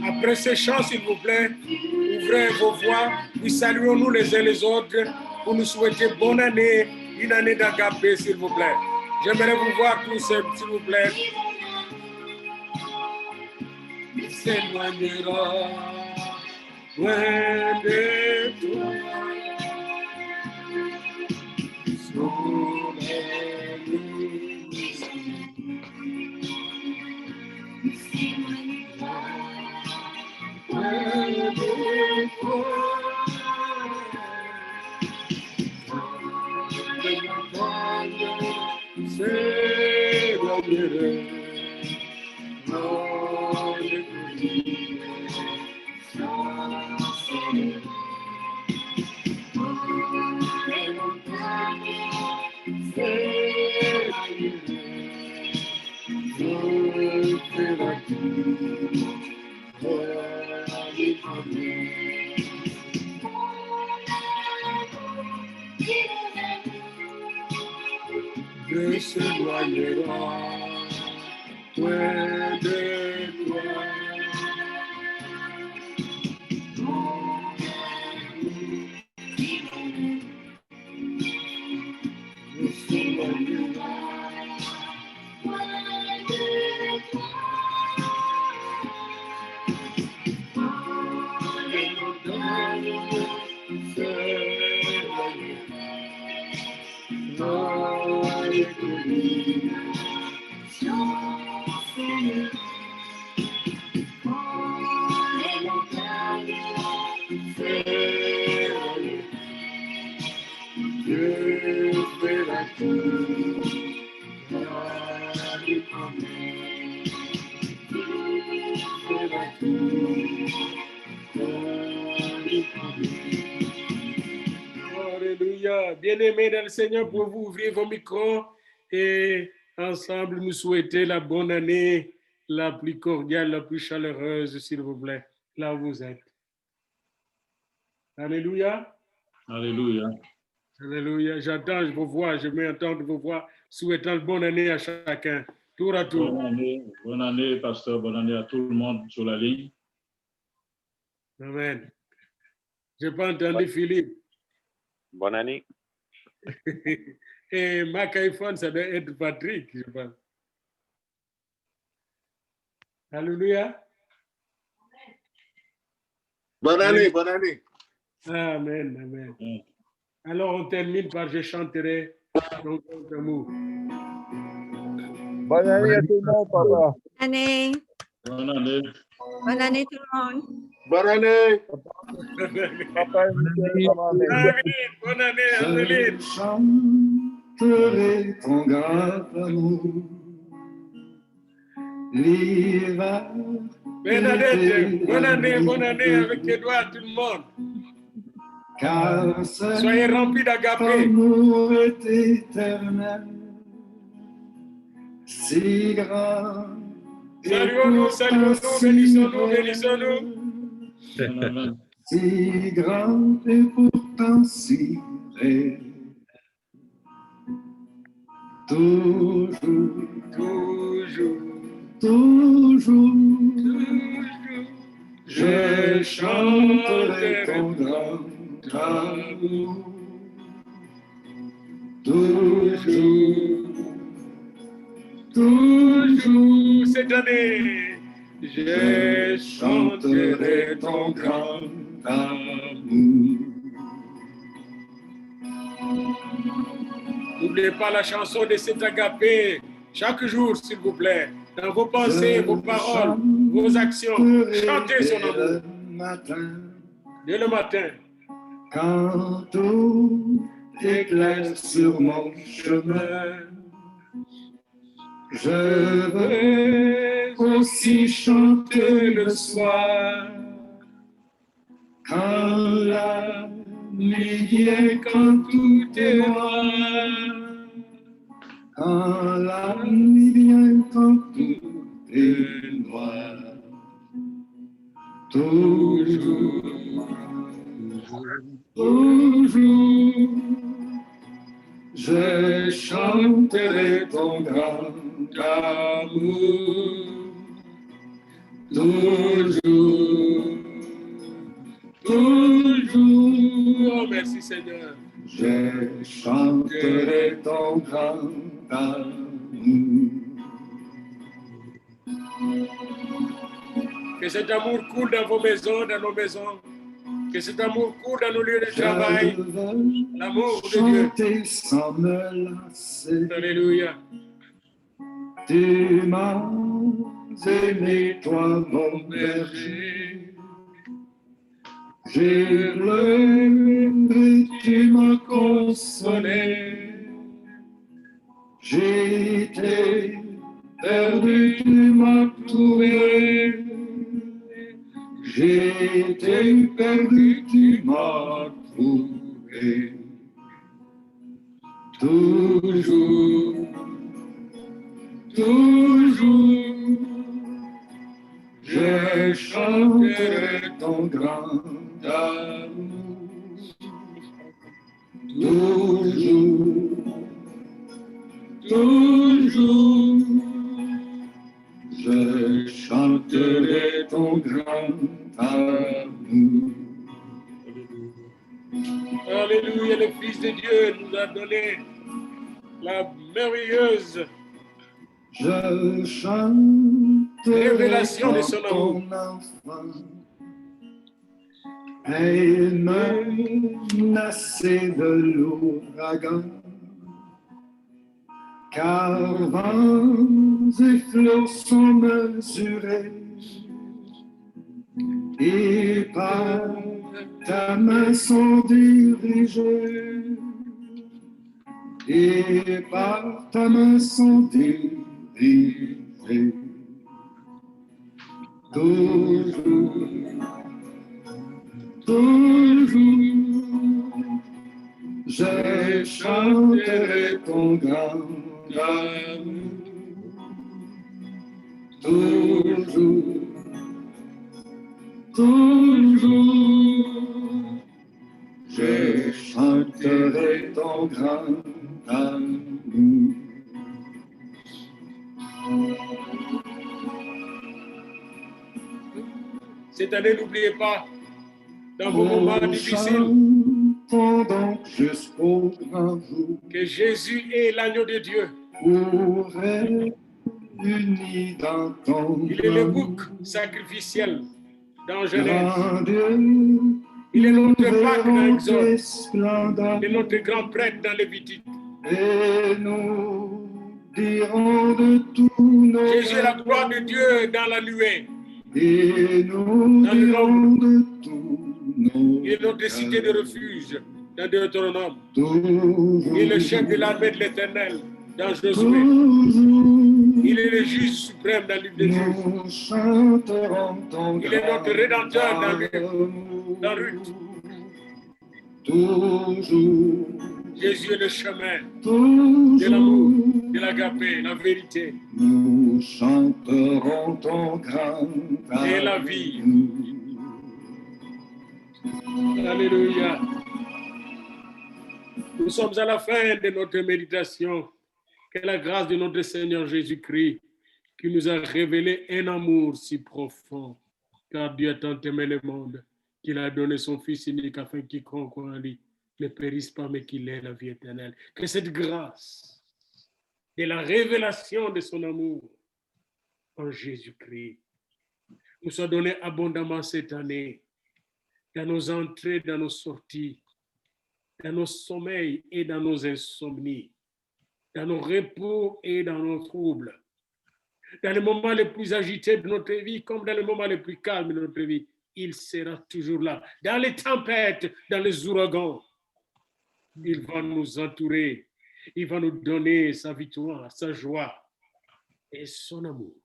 B: Après ces chants, s'il vous plaît, ouvrez vos voix, puis saluons-nous les uns les autres pour nous souhaiter bonne année, une année d'agapé, s'il vous plaît. J'aimerais vous voir tous, s'il vous plaît. S'éloignera loin de toi. Sous les nuits. Ne s'éloignera loin de toi. Ne s'éloignera loin de toi. Les montagnes s'éloigneront. Alléluia. Bien-aimés dans le Seigneur, pour vous ouvrir vos micros et ensemble nous souhaiter la bonne année, la plus cordiale, la plus chaleureuse, s'il vous plaît, là où vous êtes. Alléluia.
D: Alléluia.
B: Alléluia. J'entends vos voix, je veux entendre vos voix, souhaitant une bonne année à chacun, tour à tour.
D: Bonne année, pasteur. Bonne année à tout le monde sur la ligne.
B: Amen. Je n'ai pas entendu Philippe.
E: Bonne année.
B: Et Mac iPhone, ça doit être Patrick, je pense. Alléluia.
F: Bonne année, bonne année.
B: Amen, amen. Alors on termine par je chanterai ton grand amour.
C: Bonne année à tout le monde, papa.
G: Année.
D: Bonne année.
G: Bonne année tout le monde.
F: Bonne année.
C: Papa, Michel, bonne année.
B: Amélie, bonne année, Amélie.
A: Je chanterai ton grand amour. L'hiver.
B: Bernadette, bonne année avec Edouard, tout le monde.
A: Car
B: Soyez remplis d'agapé.
A: L'amour est éternel, si grand.
B: Saluons-nous, bénissons-nous, bénissons-nous.
A: Si grand et pourtant si vrai. Toujours, je chanterai ton grand amour. Toujours,
B: cette année,
A: je chanterai ton grand amour.
B: N'oubliez pas la chanson de cet agapé chaque jour, s'il vous plaît. Dans vos pensées, vos paroles, vos actions, chantez son amour. Dès le matin.
A: Quand tout éclaire sur mon chemin, je veux aussi chanter le soir. Quand la nuit vient, quand tout est noir. Quand la nuit vient, quand tout est noir. Toujours, je chanterai ton grand amour. Toujours,
B: Oh, merci Seigneur.
A: je chanterai ton grand amour.
B: Que cet amour coule dans vos maisons, dans nos maisons. Que cet amour coule dans nos lieux de travail. L'amour de Dieu.
A: Chanter sans me lasser.
B: Alléluia.
A: Tu m'as aimé, toi, mon berger. J'ai pleuré, tu m'as consolé. J'ai été perdu, tu m'as trouvé. J'ai été perdu, tu m'as trouvé. Toujours, je chanterai ton grand amour. Toujours, je chanterai ton grand amour.
B: Alléluia, le Fils de Dieu nous a donné la merveilleuse
A: Je chanterai
B: révélation de son
A: ton enfant. Elle menacée de l'ouragan, car vents et flots sont mesurés, et par ta main sont dirigés, et par ta main sont dirigés. Toujours, je chanterai ton grand amour. Toujours, je chanterai ton grand amour.
B: Cette année, n'oubliez pas, dans vos moments difficiles,
A: Donc jusqu'au grand jour,
B: que Jésus est l'agneau de Dieu.
A: pour unis dans ton
B: Il est le bouc sacrificiel dans Genèse.
A: grand Dieu,
B: Il est notre Pâque dans
A: tes
B: Exode.
A: splendeurs,
B: Il est notre grand prêtre dans Lévitique.
A: et nous dirons de tous nos
B: Jésus est la gloire de Dieu dans la nuée.
A: Et nous
B: Dans le
A: dirons
B: nom
A: de tous nos
B: Il est notre cité de
A: cœurs,
B: refuge dans Deutéronome.
A: toujours,
B: Il est le chef de l'armée de l'Éternel dans Josué.
A: toujours,
B: Il est le juge suprême dans le livre des juges.
A: nous chanterons ton
B: Il est notre rédempteur dans Ruth.
A: toujours,
B: Jésus est le chemin de l'amour,
A: toujours,
B: de l'agapé, la vérité.
A: nous chanterons ton grand
B: Et la vie.
A: amour.
B: Alléluia. Nous sommes à la fin de notre méditation. Que la grâce de notre Seigneur Jésus-Christ, qui nous a révélé un amour si profond, car Dieu a tant aimé le monde, qu'il a donné son Fils unique afin qu'il quiconque en lui ne périsse pas, mais qu'il ait la vie éternelle. Que cette grâce de la révélation de son amour en Jésus-Christ nous soit donnée abondamment cette année, dans nos entrées, dans nos sorties, dans nos sommeils et dans nos insomnies, dans nos repos et dans nos troubles, dans les moments les plus agités de notre vie comme dans les moments les plus calmes de notre vie. Il sera toujours là. Dans les tempêtes, dans les ouragans, il va nous entourer. Il va nous donner sa victoire, sa joie. Et son amour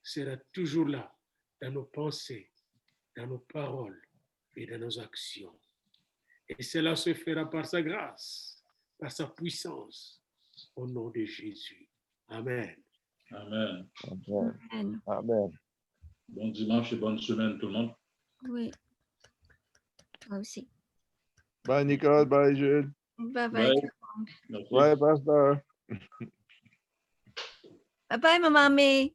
B: sera toujours là dans nos pensées, dans nos paroles et dans nos actions. Et cela se fera par sa grâce, par sa puissance, au nom de Jésus. Amen.
D: Amen.
C: Amen. Amen.
D: Bon dimanche et bonne semaine tout le monde.
G: Oui. Toi aussi.
C: Bye, Nicole. Bye, Jules.
G: Bye bye.
D: Bye. Merci.
C: Bye, Pasteur.
G: Bye bye, Maman May.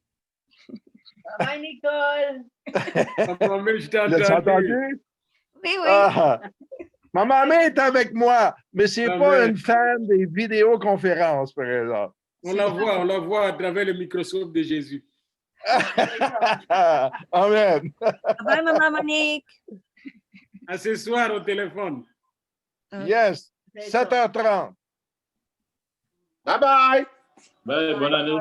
H: Bye, Nicole.
B: Maman, mais je t'ai
C: L'as-tu
B: entendu.
C: entendu?
G: Oui, oui.
C: Ah. Maman May est avec moi, mais c'est
B: Amen.
C: pas une fan des vidéoconférences, par exemple.
B: On la voit à travers le microscope de Jésus.
C: Amen.
G: Bye bye, Maman Monique.
B: À ce soir au téléphone.
C: Yes. 7h30.
F: Bye bye.
D: Bye, bonne année.